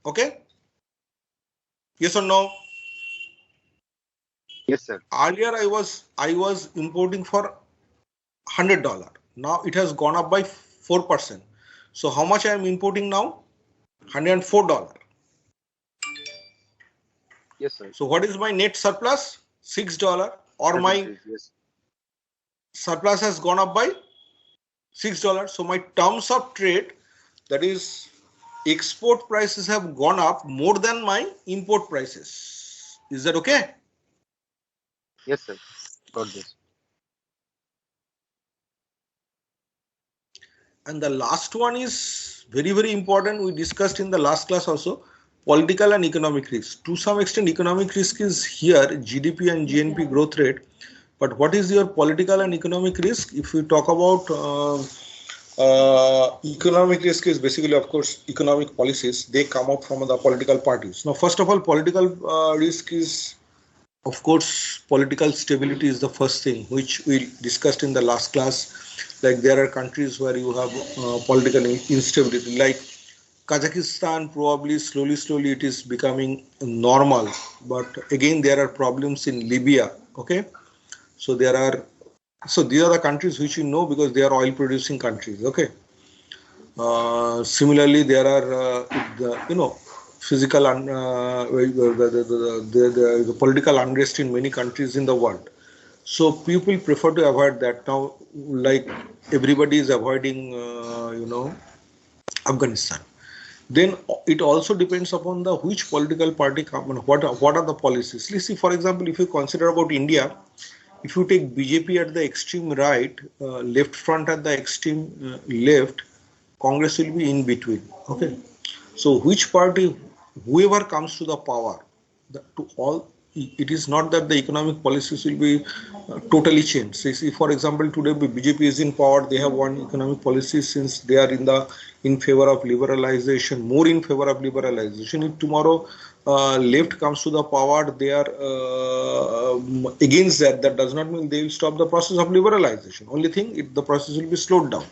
Okay? Yes or no? Yes, sir. Earlier I was importing for $100. Now it has gone up by 4%. So how much I am importing now? $104. Yes, sir. So what is my net surplus? $6, or my Yes. surplus has gone up by $6. So my terms of trade, that is export prices, have gone up more than my import prices. Is that okay? Yes, sir. Got this. And the last one is very, very important. We discussed in the last class also, political and economic risk. To some extent, economic risk is here, GDP and GNP growth rate. But what is your political and economic risk? If we talk about economic risk, is basically, of course, economic policies. They come up from the political parties. Now, first of all, political risk is, of course, political stability is the first thing, which we discussed in the last class. Like there are countries where you have political instability, like Kazakhstan. Probably slowly it is becoming normal, but again there are problems in Libya. Okay, so these are the countries which you know because they are oil producing countries. Okay, similarly there are physical the political unrest in many countries in the world. So people prefer to avoid that now, like everybody is avoiding, Afghanistan. Then it also depends upon the which political party come and what are the policies. Let's see, for example, if you consider about India, if you take BJP at the extreme right, left front at the extreme left, Congress will be in between. Okay, so which party, whoever comes to the power, it is not that the economic policies will be totally changed. So, see, for example, today BJP is in power. They have one economic policy since they are in favor of liberalization, more in favor of liberalization. If tomorrow left comes to the power, they are against that. That does not mean they will stop the process of liberalization. Only thing, the process will be slowed down.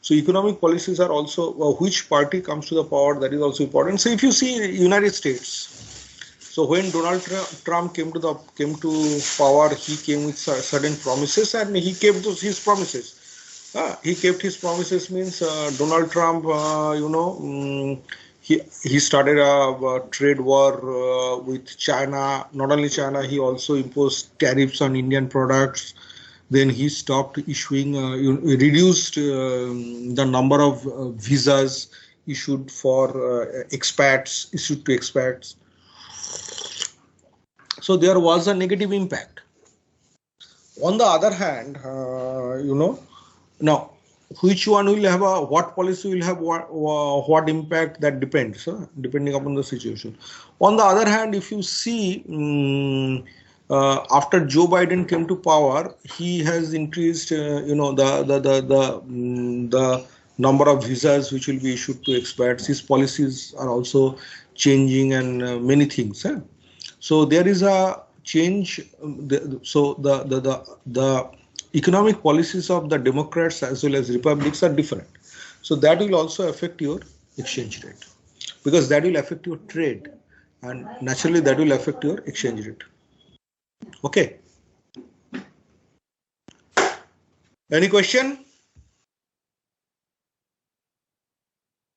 So economic policies are also which party comes to the power, that is also important. So if you see United States. So when Donald Trump came to power, he came with certain promises and he kept his promises. He kept his promises means Donald Trump, he started a trade war with China. Not only China, he also imposed tariffs on Indian products. Then he stopped issuing, reduced the number of visas issued for issued to expats. So there was a negative impact. On the other hand, now which one will have what policy will have what impact, that depends, depending upon the situation. On the other hand, if you see, after Joe Biden came to power, he has increased, the number of visas which will be issued to expats. His policies are also changing and many things. So there is a change. So the economic policies of the Democrats as well as Republicans are different. So that will also affect your exchange rate, because that will affect your trade, and naturally that will affect your exchange rate. Okay. Any question?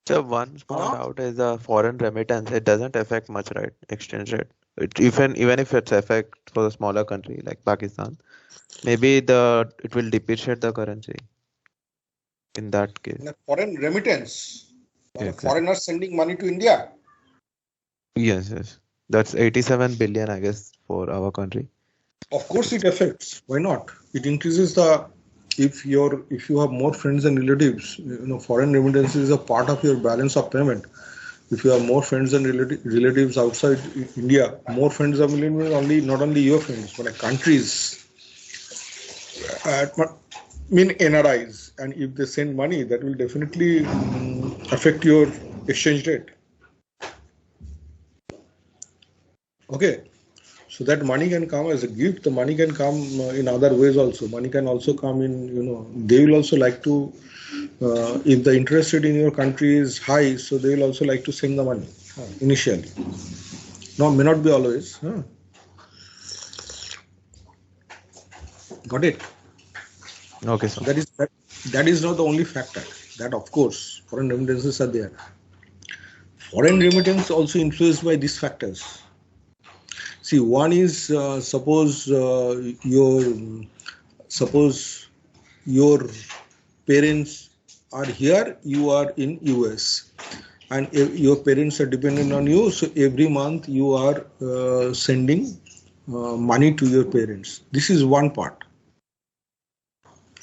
So one small doubt is the foreign remittance. It doesn't affect much, right? Exchange rate. Even if it's affect for a smaller country like Pakistan, maybe it will depreciate the currency. In that case. Foreign remittance. Exactly. Foreigners sending money to India. Yes. That's 87 billion, I guess, for our country. Of course, it affects. Why not? It increases the. If you have more friends and relatives, foreign remittance is a part of your balance of payment. If you have more friends and relatives outside India, more friends are not only your friends, but countries. NRIs, and if they send money, that will definitely affect your exchange rate. Okay. So that money can come as a gift. The money can come in other ways also. Money can also come in, they will also like to, if the interest rate in your country is high, so they will also like to send the money initially. No, may not be always. Got it? Okay, sir. That is not the only factor. That of course foreign remittances are there. Foreign remittance also influenced by these factors. See, one is suppose your parents are here, you are in US, and your parents are dependent on you. So every month you are sending money to your parents. This is one part.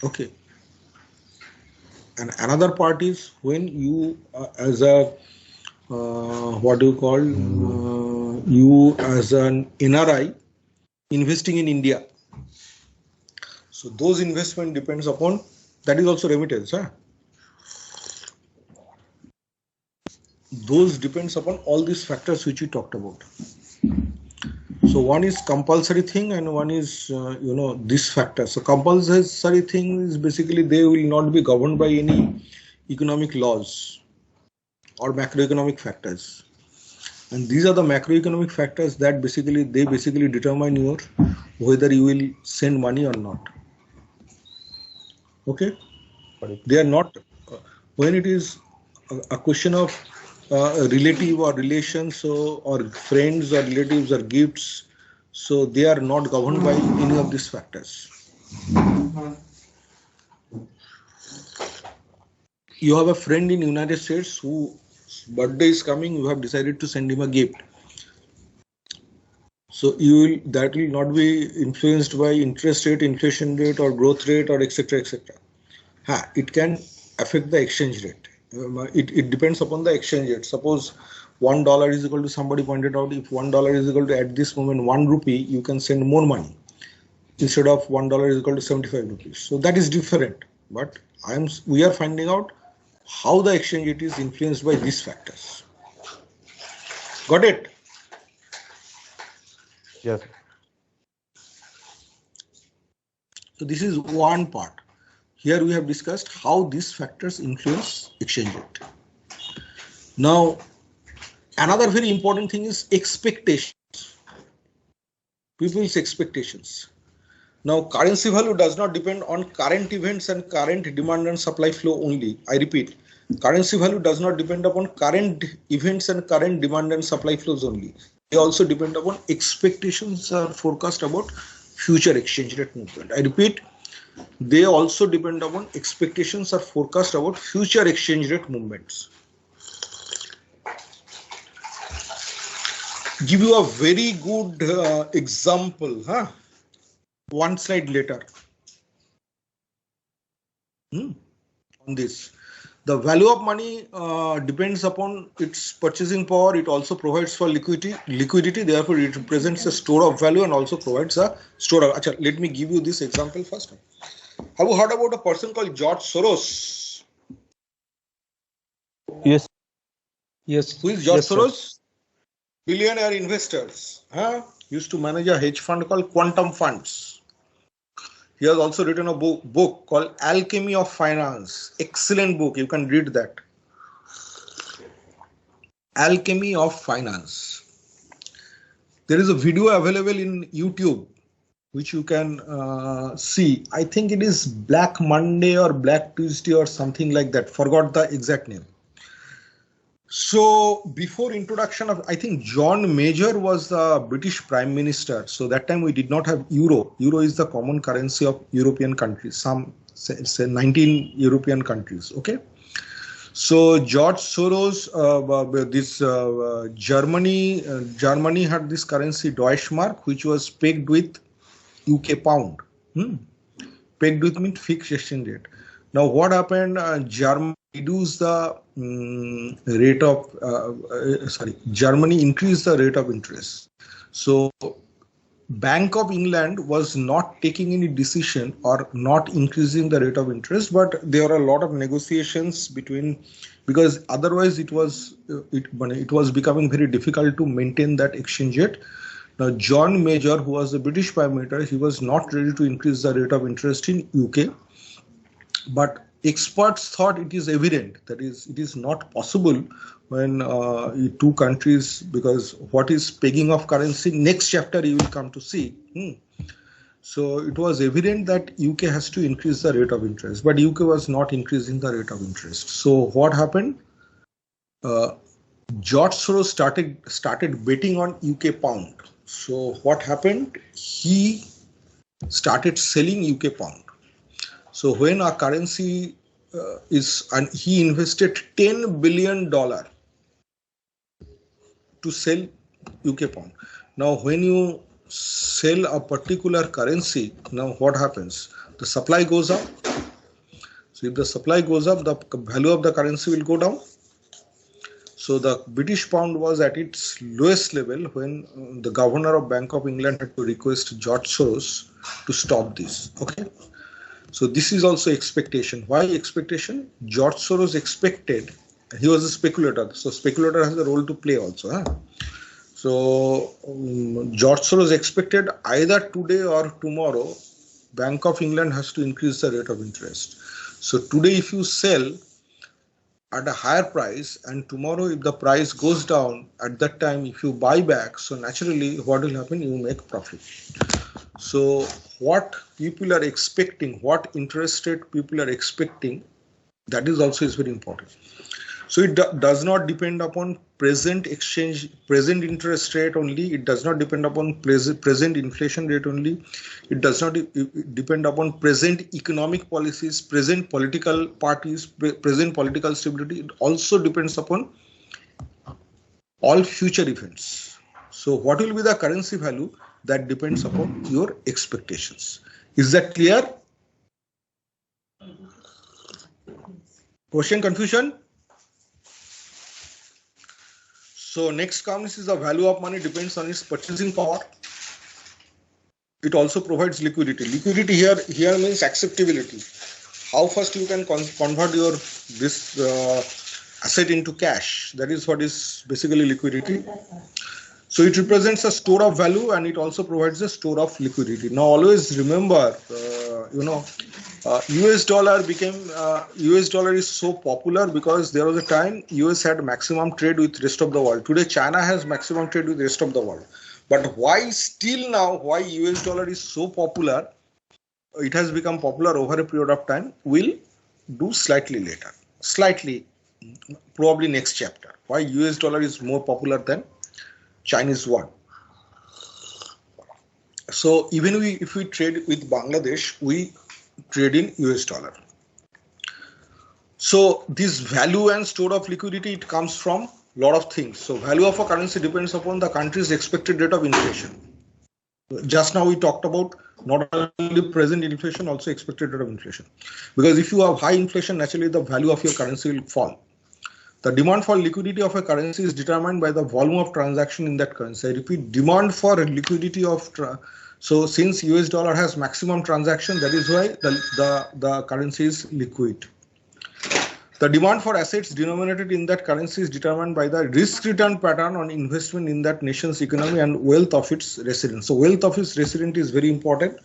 Okay. And another part is when you as a what do you call you as an NRI investing in India. So those investment depends upon, that is also remittance. Those depends upon all these factors which we talked about. So one is compulsory thing and one is this factor. So compulsory thing is basically they will not be governed by any economic laws or macroeconomic factors. And these are the macroeconomic factors that basically determine your whether you will send money or not. Okay, they are not when it is a question of relative or relations or friends or relatives or gifts, so they are not governed by any of these factors. You have a friend in United States whose birthday is coming, you have decided to send him a gift. So that will not be influenced by interest rate, inflation rate, or growth rate, or etc. etc. It can affect the exchange rate. It depends upon the exchange rate. Suppose $1 is equal to, somebody pointed out, if $1 is equal to at this moment 1 rupee, you can send more money instead of $1 is equal to 75 rupees. So that is different. But we are finding out how the exchange rate is influenced by these factors. Got it? Yes. So this is one part. Here we have discussed how these factors influence exchange rate. Now, another very important thing is expectations. People's expectations. Now, currency value does not depend on current events and current demand and supply flow only. I repeat, currency value does not depend upon current events and current demand and supply flows only. They also depend upon expectations or forecast about future exchange rate movement. I repeat, they also depend upon expectations or forecast about future exchange rate movements. Give you a very good example. One slide later. On this. The value of money depends upon its purchasing power. It also provides for liquidity. Therefore, it represents a store of value and also provides a store of. Achha, let me give you this example first. Have you heard about a person called George Soros? Yes. Who is George Soros? Billionaire investors. Used to manage a hedge fund called Quantum Funds. He has also written a book called Alchemy of Finance. Excellent book. You can read that. Alchemy of Finance. There is a video available in YouTube, which you can see. I think it is Black Monday or Black Tuesday or something like that. Forgot the exact name. So before introduction of, I think John Major was the British Prime Minister. So that time we did not have euro. Euro is the common currency of European countries, some say 19 European countries. Okay. So George Soros, Germany had this currency Deutschmark, which was pegged with UK pound. Pegged with means fixed exchange rate. Now what happened? Germany reduced the rate of Germany increased the rate of interest. So Bank of England was not taking any decision or not increasing the rate of interest, but there are a lot of negotiations because otherwise it was becoming very difficult to maintain that exchange rate. Now John Major, who was the British Prime Minister, he was not ready to increase the rate of interest in UK, but experts thought it is evident that it is not possible when two countries, because what is pegging of currency, next chapter you will come to see. So it was evident that UK has to increase the rate of interest, but UK was not increasing the rate of interest. So what happened? George Soros started betting on UK pound. So what happened? He started selling UK pound. So when our currency and he invested $10 billion to sell UK pound. Now, when you sell a particular currency, now what happens? The supply goes up. So if the supply goes up, the value of the currency will go down. So the British pound was at its lowest level when the governor of Bank of England had to request George Soros to stop this. Okay. So this is also expectation. Why expectation? George Soros expected, he was a speculator. So speculator has a role to play also. Huh? So George Soros expected either today or tomorrow, Bank of England has to increase the rate of interest. So today if you sell at a higher price and tomorrow if the price goes down, at that time if you buy back, so naturally what will happen? You make profit. So what people are expecting, what interest rate people are expecting, that is also is very important. So it does not depend upon present interest rate only. It does not depend upon present inflation rate only. It does not depend upon present economic policies, present political parties, present political stability. It also depends upon all future events. So what will be the currency value? That depends upon your expectations. Is that clear? Question, confusion? So next comes is the value of money depends on its purchasing power. It also provides liquidity. Liquidity here means acceptability. How fast you can convert your this asset into cash. That is what is basically liquidity. So it represents a store of value and it also provides a store of liquidity. Now always remember, US dollar is so popular because there was a time US had maximum trade with rest of the world. Today China has maximum trade with rest of the world. But why US dollar is so popular? It has become popular over a period of time. We'll do slightly later. Probably next chapter. Why US dollar is more popular than Chinese yuan. So even if we trade with Bangladesh, we trade in US dollar. So this value and store of liquidity, it comes from a lot of things. So value of a currency depends upon the country's expected rate of inflation. Just now we talked about not only present inflation, also expected rate of inflation. Because if you have high inflation, naturally the value of your currency will fall. The demand for liquidity of a currency is determined by the volume of transaction in that currency. I repeat, demand for liquidity of so since US dollar has maximum transaction, that is why the currency is liquid. The demand for assets denominated in that currency is determined by the risk return pattern on investment in that nation's economy and wealth of its residents. So wealth of its resident is very important.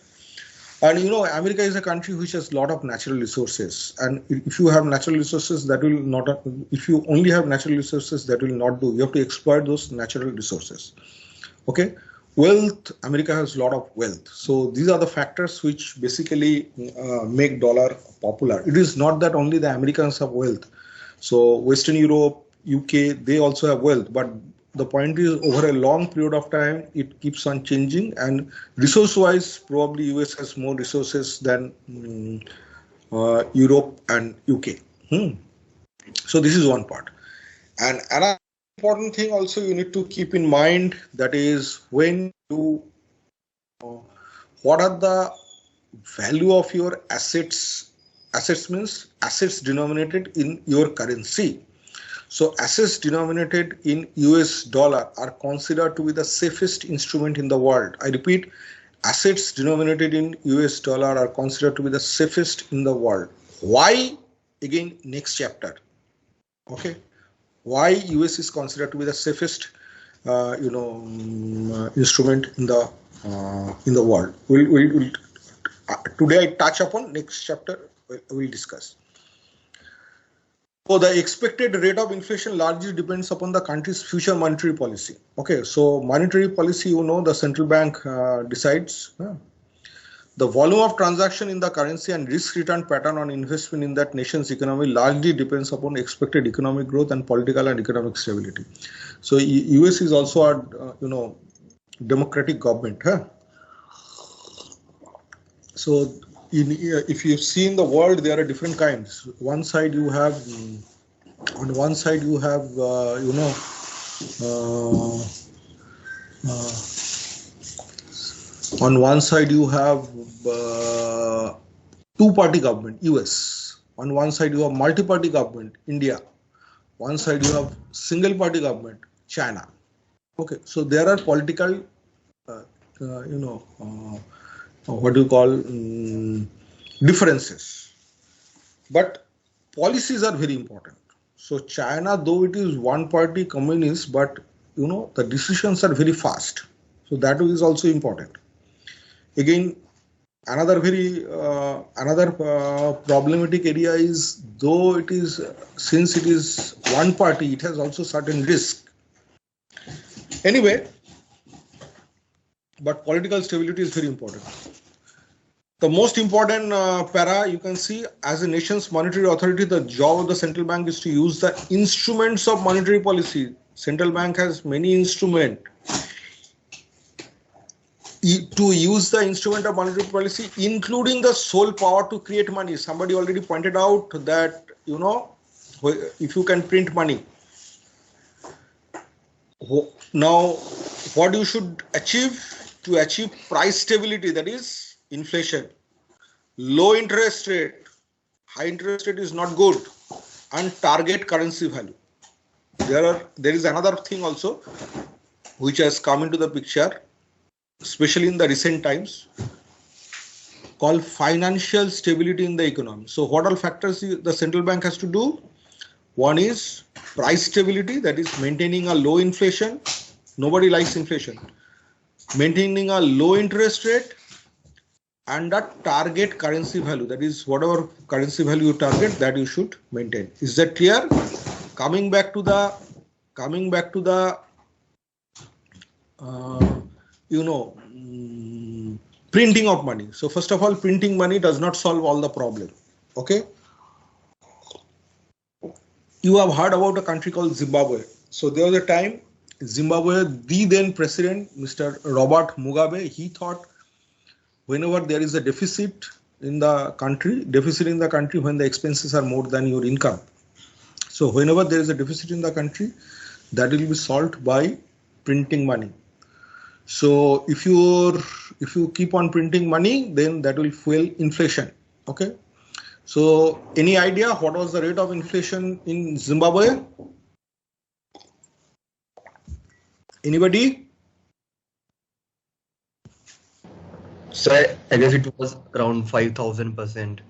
And America is a country which has a lot of natural resources. And if you have natural resources, that will not, if you only have natural resources, that will not do. You have to exploit those natural resources. Okay. Wealth, America has a lot of wealth. So these are the factors which basically make dollar popular. It is not that only the Americans have wealth. So Western Europe, UK, they also have wealth. But the point is, over a long period of time, it keeps on changing, and resource-wise, probably US has more resources than Europe and UK. So this is one part. And another important thing also you need to keep in mind, that is when you, what are the value of your assets? Assets means assets denominated in your currency. So assets denominated in US dollar are considered to be the safest instrument in the world. I repeat, assets denominated in US dollar are considered to be the safest in the world. Why? Again, next chapter. Okay. Why US is considered to be the safest, instrument in the world? We'll today I touch upon, next chapter we'll discuss. So the expected rate of inflation largely depends upon the country's future monetary policy. Okay, so monetary policy, the central bank decides. The volume of transaction in the currency and risk return pattern on investment in that nation's economy largely depends upon expected economic growth and political and economic stability. So US is also a democratic government. Huh? So if you see in the world, there are different kinds. One side you have, on one side you have, on one side you have two-party government, US. On one side you have multi-party government, India. One side you have single-party government, China. Okay, so there are political, what do you call, differences. But policies are very important. So China, though it is one-party communist, but the decisions are very fast. So that is also important. Again, another problematic area is, though it is, since it is one party, it has also certain risk. Anyway, but political stability is very important. The most important para you can see, as a nation's monetary authority, the job of the central bank is to use the instruments of monetary policy. Central bank has many instruments. To use the instrument of monetary policy, including the sole power to create money. Somebody already pointed out that, if you can print money. Now, what you should achieve to achieve price stability, that is inflation. Low interest rate, high interest rate is not good, and target currency value. There is another thing also which has come into the picture, especially in the recent times, called financial stability in the economy. So what all factors the central bank has to do? One is price stability, that is maintaining a low inflation. Nobody likes inflation. Maintaining a low interest rate and a target currency value, that is whatever currency value you target, that you should maintain. Is that clear? Coming back to the printing of money. So first of all, printing money does not solve all the problem. Okay. You have heard about a country called Zimbabwe. So there was a time, Zimbabwe, the then president, Mr. Robert Mugabe, he thought whenever there is a deficit in the country when the expenses are more than your income. So whenever there is a deficit in the country, that will be solved by printing money. So if you keep on printing money, then that will fuel inflation. Okay. So any idea what was the rate of inflation in Zimbabwe? Anybody? Sir, I guess it was around 5,000%.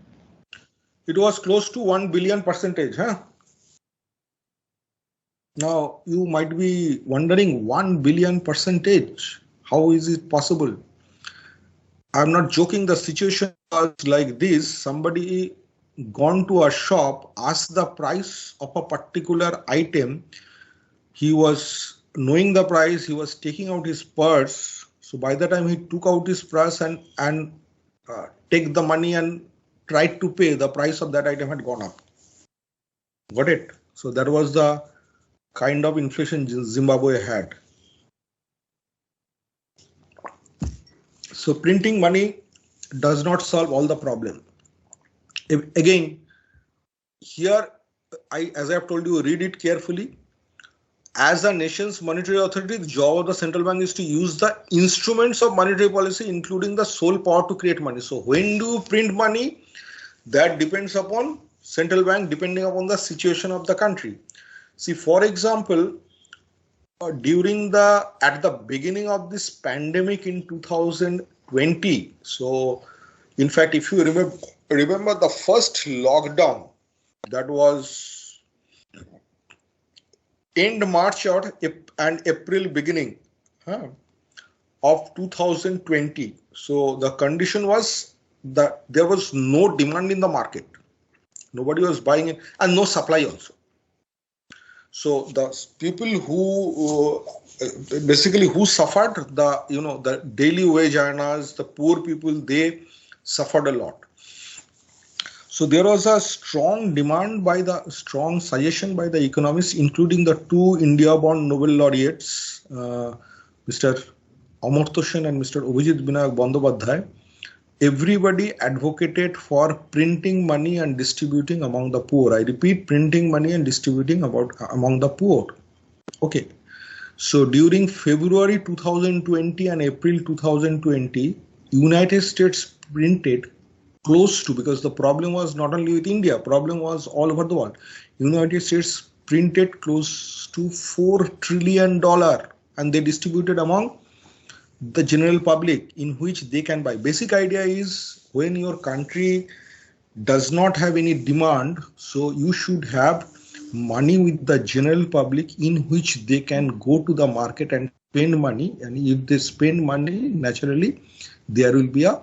It was close to 1 billion percentage, huh? Now you might be wondering, 1 billion percentage. How is it possible? I'm not joking. The situation was like this. Somebody gone to a shop, asked the price of a particular item. He was knowing the price. He was taking out his purse. So by the time he took out his purse and take the money and tried to pay, the price of that item had gone up. Got it? So that was the kind of inflation Zimbabwe had. So printing money does not solve all the problem. Again, here, as I have told you, read it carefully. As a nation's monetary authority, the job of the central bank is to use the instruments of monetary policy, including the sole power to create money. So when do you print money? That depends upon central bank, depending upon the situation of the country. See, for example, at the beginning of this pandemic in 2020. So, in fact, if you remember the first lockdown, that was end March and April beginning of 2020. So the condition was that there was no demand in the market. Nobody was buying it, and no supply also. So the people who basically who suffered, the daily wage earners, the poor people, they suffered a lot. So there was a strong suggestion by the economists, including the two India-born Nobel laureates, Mr. Amartya Sen and Mr. Abhijit Binayak Bandyopadhyay. Everybody advocated for printing money and distributing among the poor. I repeat, printing money and distributing among the poor. Okay. So during February 2020 and April 2020, United States printed close to, because the problem was not only with India, problem was all over the world. United States printed close to $4 trillion and they distributed among the general public in which they can buy. Basic idea is when your country does not have any demand, so you should have money with the general public in which they can go to the market and spend money, and if they spend money, naturally there will be an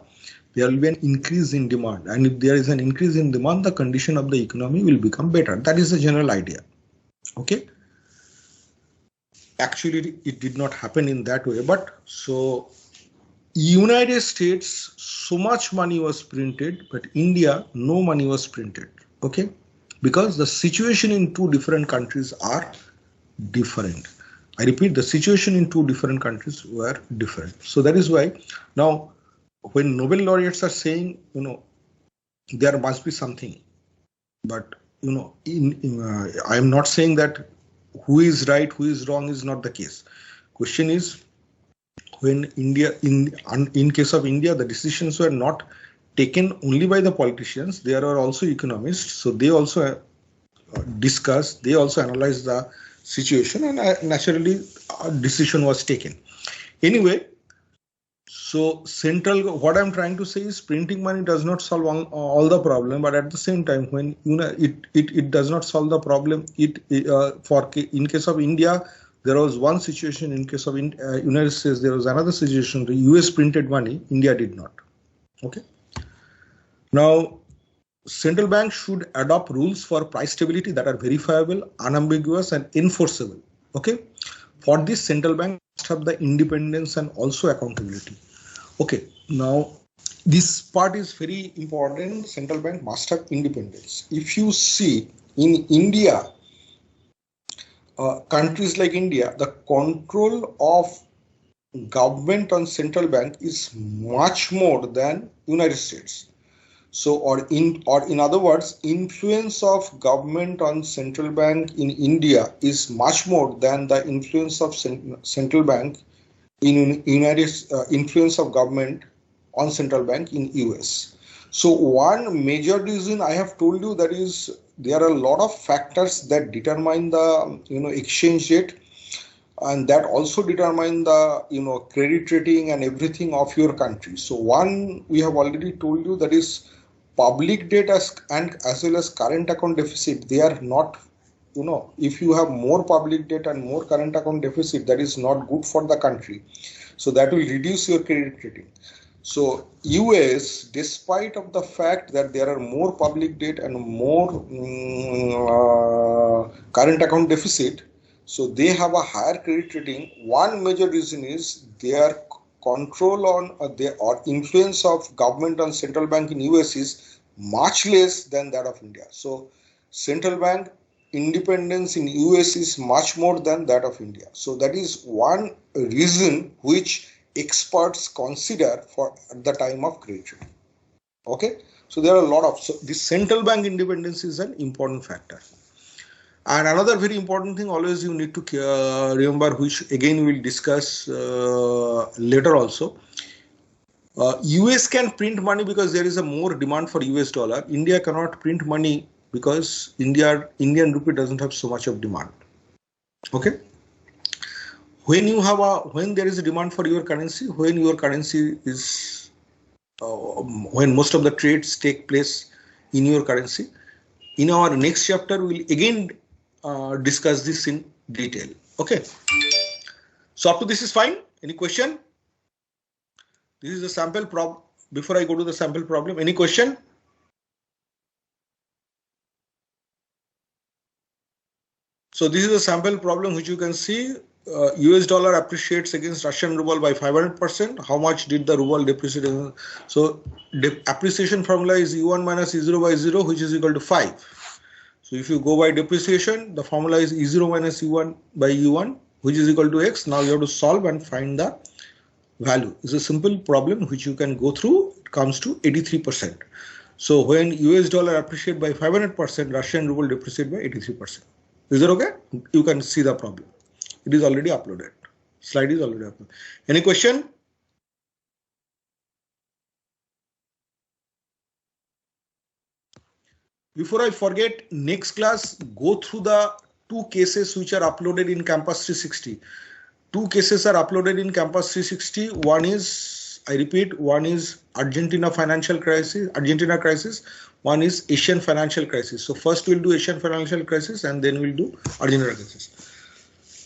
increase in demand, and if there is an increase in demand, the condition of the economy will become better. That is the general idea. Okay. Actually, it did not happen in that way, but so United States, so much money was printed, but India, no money was printed. Okay, because the situation in two different countries are different. I repeat, the situation in two different countries were different. So that is why now when Nobel laureates are saying, there must be something, but I am not saying that who is right, who is wrong is not the case. Question is, when India, in case of India, the decisions were not taken only by the politicians, there are also economists, so they also discussed, they also analyzed the situation, and naturally a decision was taken. Anyway, so what I'm trying to say is printing money does not solve all the problem, but at the same time, when it does not solve the problem, in case of India, there was one situation. In case of United States, there was another situation. The US printed money, India did not. Okay. Now, central bank should adopt rules for price stability that are verifiable, unambiguous, and enforceable. Okay. For this, central bank must have the independence and also accountability. Okay. Now, this part is very important. Central bank must have independence. If you see in India, countries like India, the control of government on central bank is much more than United States. So, or in other words, influence of government on central bank in India is much more than the influence of central bank in influence of government on central bank in US. So one major reason I have told you, that is there are a lot of factors that determine the exchange rate, and that also determine the credit rating and everything of your country. So one we have already told you, that is public debt as well as current account deficit. They are not, if you have more public debt and more current account deficit, that is not good for the country. So that will reduce your credit rating. So US, despite of the fact that there are more public debt and more current account deficit, so they have a higher credit rating. One major reason is their control on or influence of government on central bank in US is much less than that of India. So central bank independence in US is much more than that of India. So that is one reason which experts consider for at the time of credit rating. Okay, so there are a lot of, so the central bank independence is an important factor. And another very important thing always you need to remember, which again we will discuss later also. US can print money because there is a more demand for US dollar. India cannot print money because Indian rupee doesn't have so much of demand. Okay. When there is a demand for your currency, when your currency is, when most of the trades take place in your currency, in our next chapter we will again discuss this in detail. Okay. So up to this is fine. Any question? This is a sample problem. Before I go to the sample problem, any question? So this is a sample problem which you can see. US dollar appreciates against Russian ruble by 500%, how much did the ruble depreciate? So appreciation formula is E1 minus E0 by 0, which is equal to 5. So if you go by depreciation, the formula is E0 minus E1 by E1, which is equal to X. Now you have to solve and find the value. It's a simple problem which you can go through. It comes to 83%. So when US dollar appreciate by 500%, Russian ruble depreciate by 83%. Is that okay? You can see the problem. It is already uploaded. Slide is already uploaded. Any question? Before I forget, next class, go through the 2 cases which are uploaded in Campus 360. 2 cases are uploaded in Campus 360. One is, I repeat, one is Argentina crisis. One is Asian financial crisis. So first we'll do Asian financial crisis and then we'll do Argentina crisis.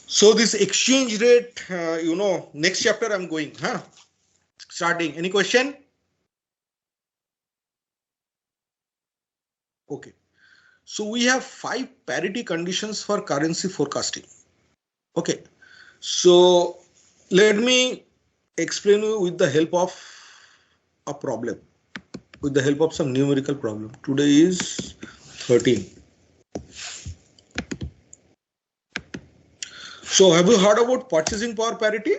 So this exchange rate, next chapter I'm going, starting. Any question? Okay. So we have 5 parity conditions for currency forecasting. Okay. So let me explain you with the help of a problem, with the help of some numerical problem. Today is 13. So have you heard about purchasing power parity?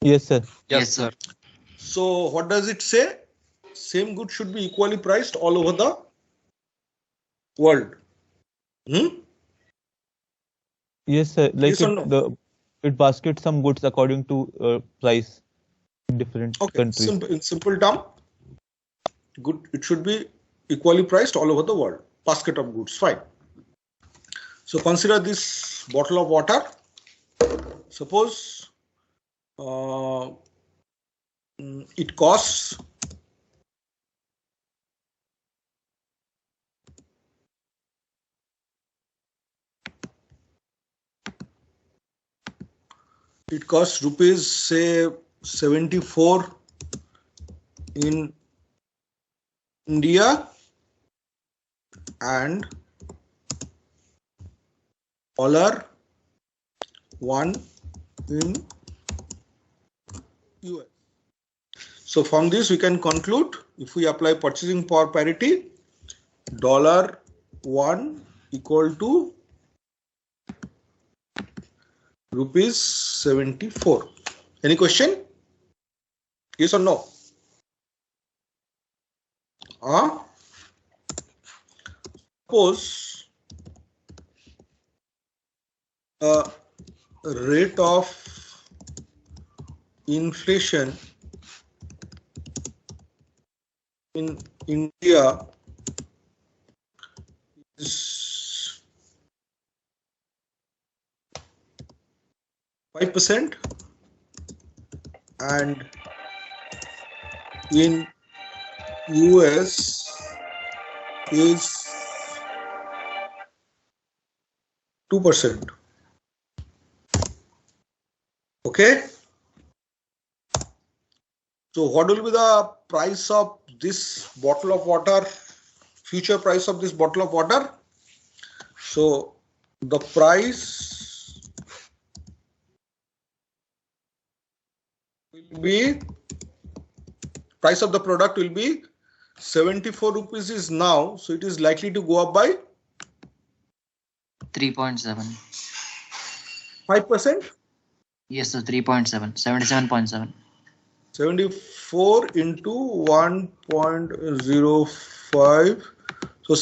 Yes, sir. Yes, sir. So what does it say? Same goods should be equally priced all over the world. Yes, sir. Like Yes or no? it baskets some goods according to price in different countries. In simple term, good. It should be equally priced all over the world. Basket of goods, fine. So consider this bottle of water. Suppose it costs rupees, say 74 in India and $1 in US. So from this we can conclude, if we apply purchasing power parity, $1 equal to rupees 74. Any question? Yes or no? Suppose rate of inflation in India is 5% and in US is 2%. Okay. So what will be the price of this bottle of water, future price of this bottle of water? So the price will be, price of the product will be 74 rupees is now, so it is likely to go up by 3.7. 5%? Yes, sir. 3.7. 77.7. 74 into 1.05. So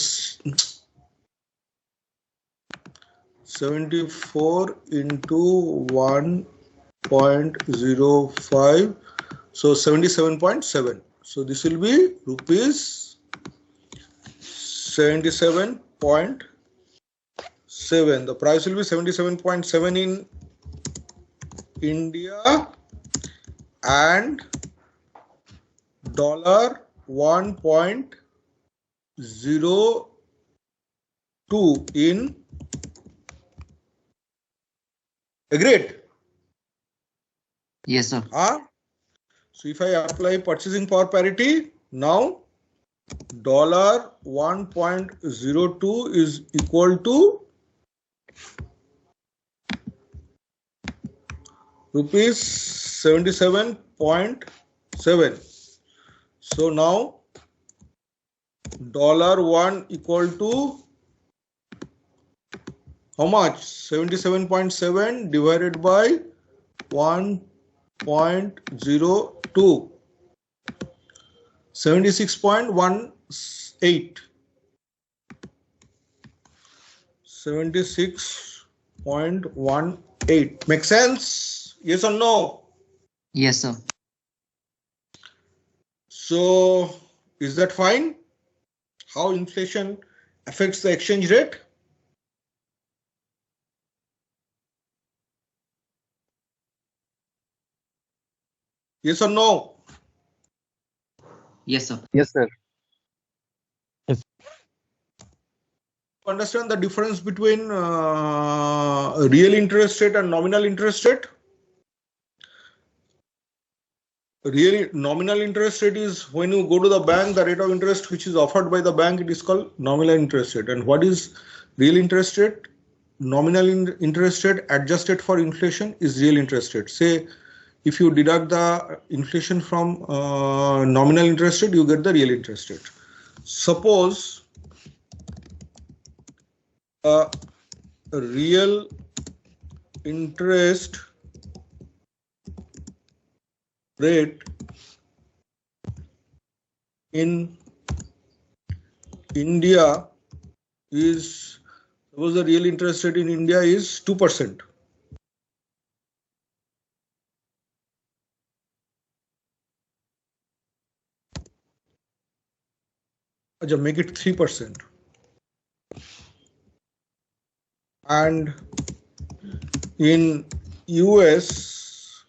74 into 1.05. So 77.7. So this will be rupees 77.7. The price will be 77.7 in India and $1.02 in. Agreed? Yes, sir. So if I apply purchasing power parity, now $1.02 is equal to rupees 77.7. So now $1 equal to how much? 77.7 divided by 1.02. 76.18. 76.18. Make sense? Yes or no? Yes, sir. So is that fine? How inflation affects the exchange rate? Yes or no? Yes, sir. Yes, sir. Understand the difference between real interest rate and nominal interest rate? Real nominal interest rate is when you go to the bank, the rate of interest which is offered by the bank, it is called nominal interest rate. And what is real interest rate? Nominal interest rate adjusted for inflation is real interest rate. Say if you deduct the inflation from nominal interest rate, you get the real interest rate. Suppose real interest rate in India is, suppose the real interest rate in India is 2%. Make it 3%. And in US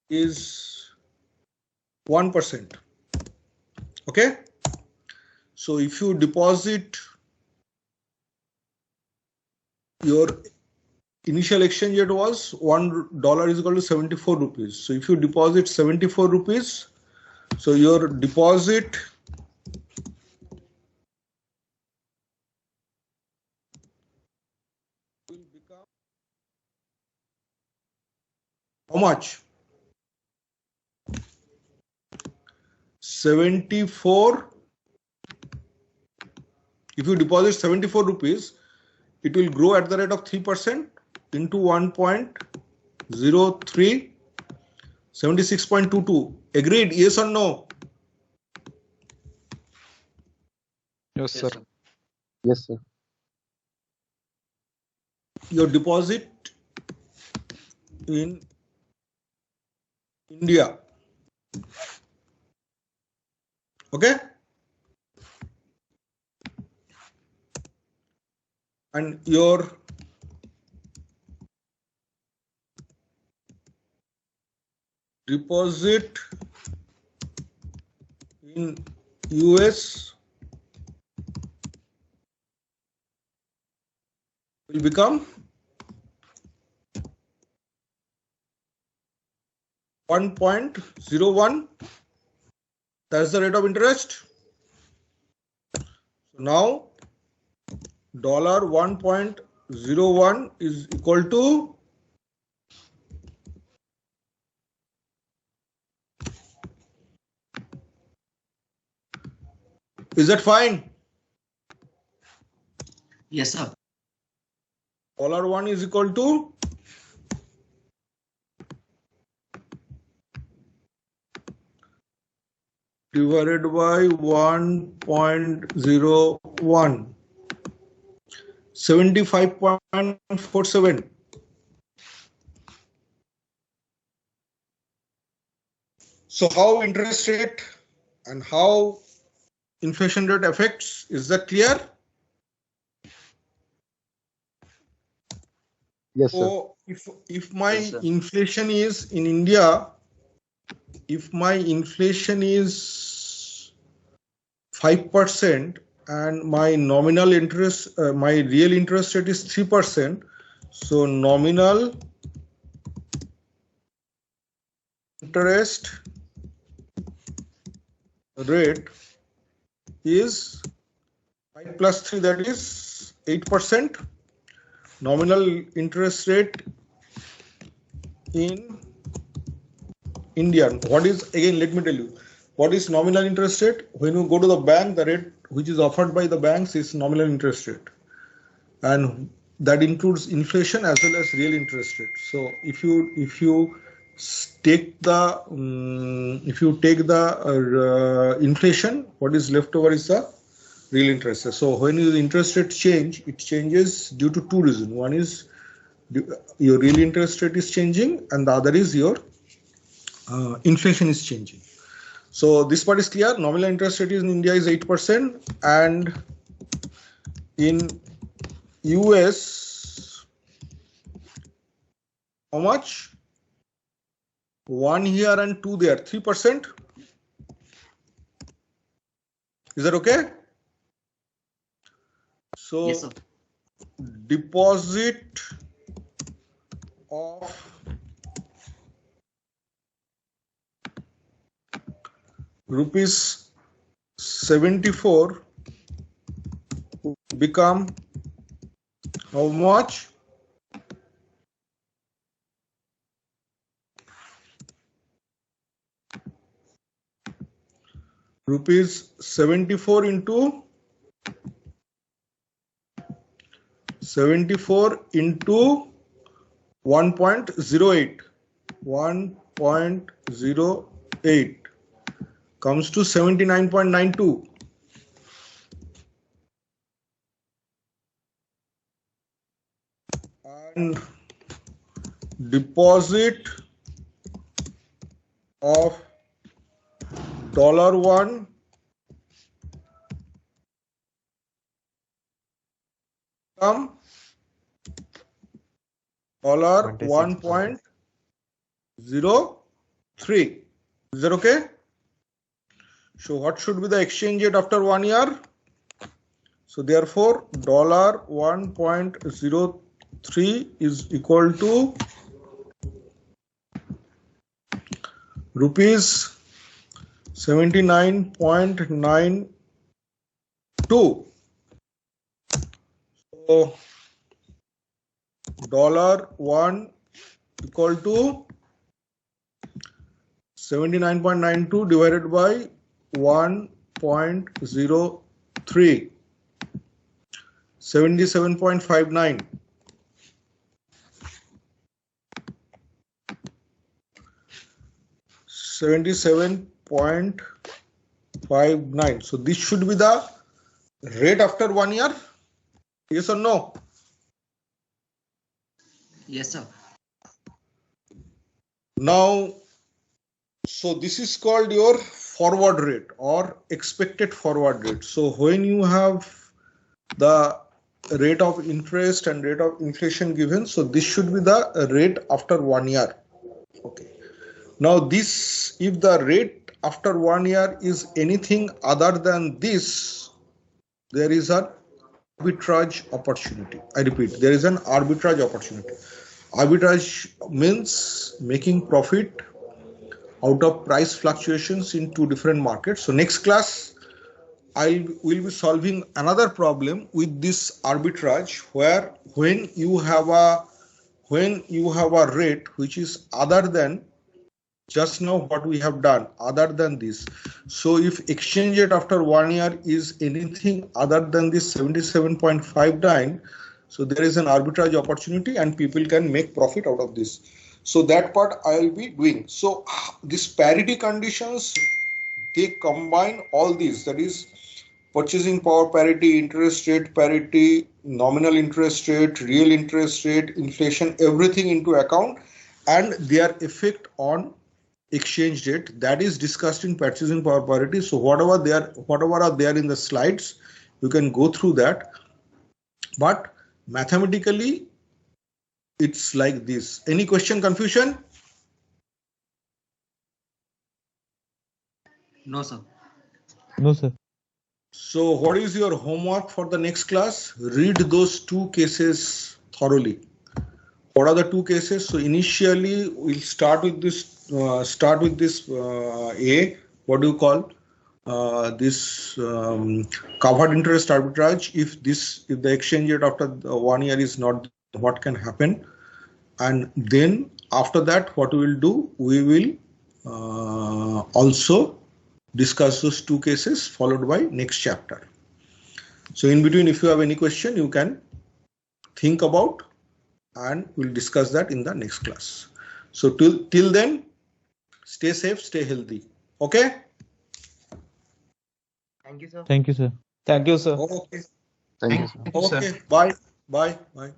is 1%. Okay. So if you deposit your initial exchange rate was $1 is equal to 74 rupees. So if you deposit 74 rupees, so your deposit will become how much? 74. If you deposit 74 rupees, it will grow at the rate of 3% into 1.03, 76.22. Agreed? Yes or no? Yes, sir. Yes, sir. Your deposit in India. Okay? And your deposit in US will become 1.01. That's the rate of interest. So now $1.01 is equal to is that fine? Yes, sir. $1 is equal to divided by 1.01, 75.47. So how interest rate and how inflation rate affects, is that clear? Yes, sir. So if my inflation is in India, if my inflation is 5% and my nominal interest, my real interest rate is 3%, so nominal interest rate is 5 plus 3, that is 8%. Nominal interest rate in India. What is, again, let me tell you, what is nominal interest rate? When you go to the bank, the rate which is offered by the banks is nominal interest rate. And that includes inflation as well as real interest rate. So if you take the inflation, what is left over is the real interest rate. So when your interest rate change, it changes due to two reasons. One is your real interest rate is changing, and the other is your inflation is changing. So this part is clear. Nominal interest rate in India is 8%, and in US, how much? 1 here and 2 there, 3%. Is that okay? So Yes, sir. deposit of rupees 74 become how much? Rupees 74 into 1.08. 1.08 comes to 79.92. And deposit of $1 come $1.03. Is that okay? So what should be the exchange rate after 1 year? So therefore $1.03 is equal to rupees 79.92. So $1 equal to 79.92 divided by 1.03, 77.59. $77.59. So this should be the rate after 1 year. Yes or no? Yes, sir. Now, so this is called your forward rate or expected forward rate. So when you have the rate of interest and rate of inflation given, so this should be the rate after 1 year. Okay. Now this, if the rate after 1 year is anything other than this, there is an arbitrage opportunity. I repeat, there is an arbitrage opportunity. Arbitrage means making profit out of price fluctuations in two different markets. So next class, I will be solving another problem with this arbitrage, where when you have a rate which is other than just now what we have done, other than this. So if exchange rate after 1 year is anything other than this 77.59, so there is an arbitrage opportunity and people can make profit out of this. So that part I will be doing. So this parity conditions, they combine all these, that is purchasing power parity, interest rate parity, nominal interest rate, real interest rate, inflation, everything into account, and their effect on exchange rate, that is discussed in purchasing power parity. So whatever are there in the slides, you can go through that. But mathematically, it's like this. Any question, confusion? No, sir. No, sir. So what is your homework for the next class? Read those two cases thoroughly. What are the two cases? So initially we'll start with this. A, what do you call this covered interest arbitrage? If the exchange rate after 1 year is not, what can happen? and then after that, what we will do, we will also discuss those two cases followed by next chapter. So in between, if you have any question, you can think about, and we'll discuss that in the next class. So till then, stay safe, stay healthy. Okay? Thank you, sir. Thank you, sir. Thank you, sir. Okay. Thank you, sir. Okay. Bye. Bye. Bye.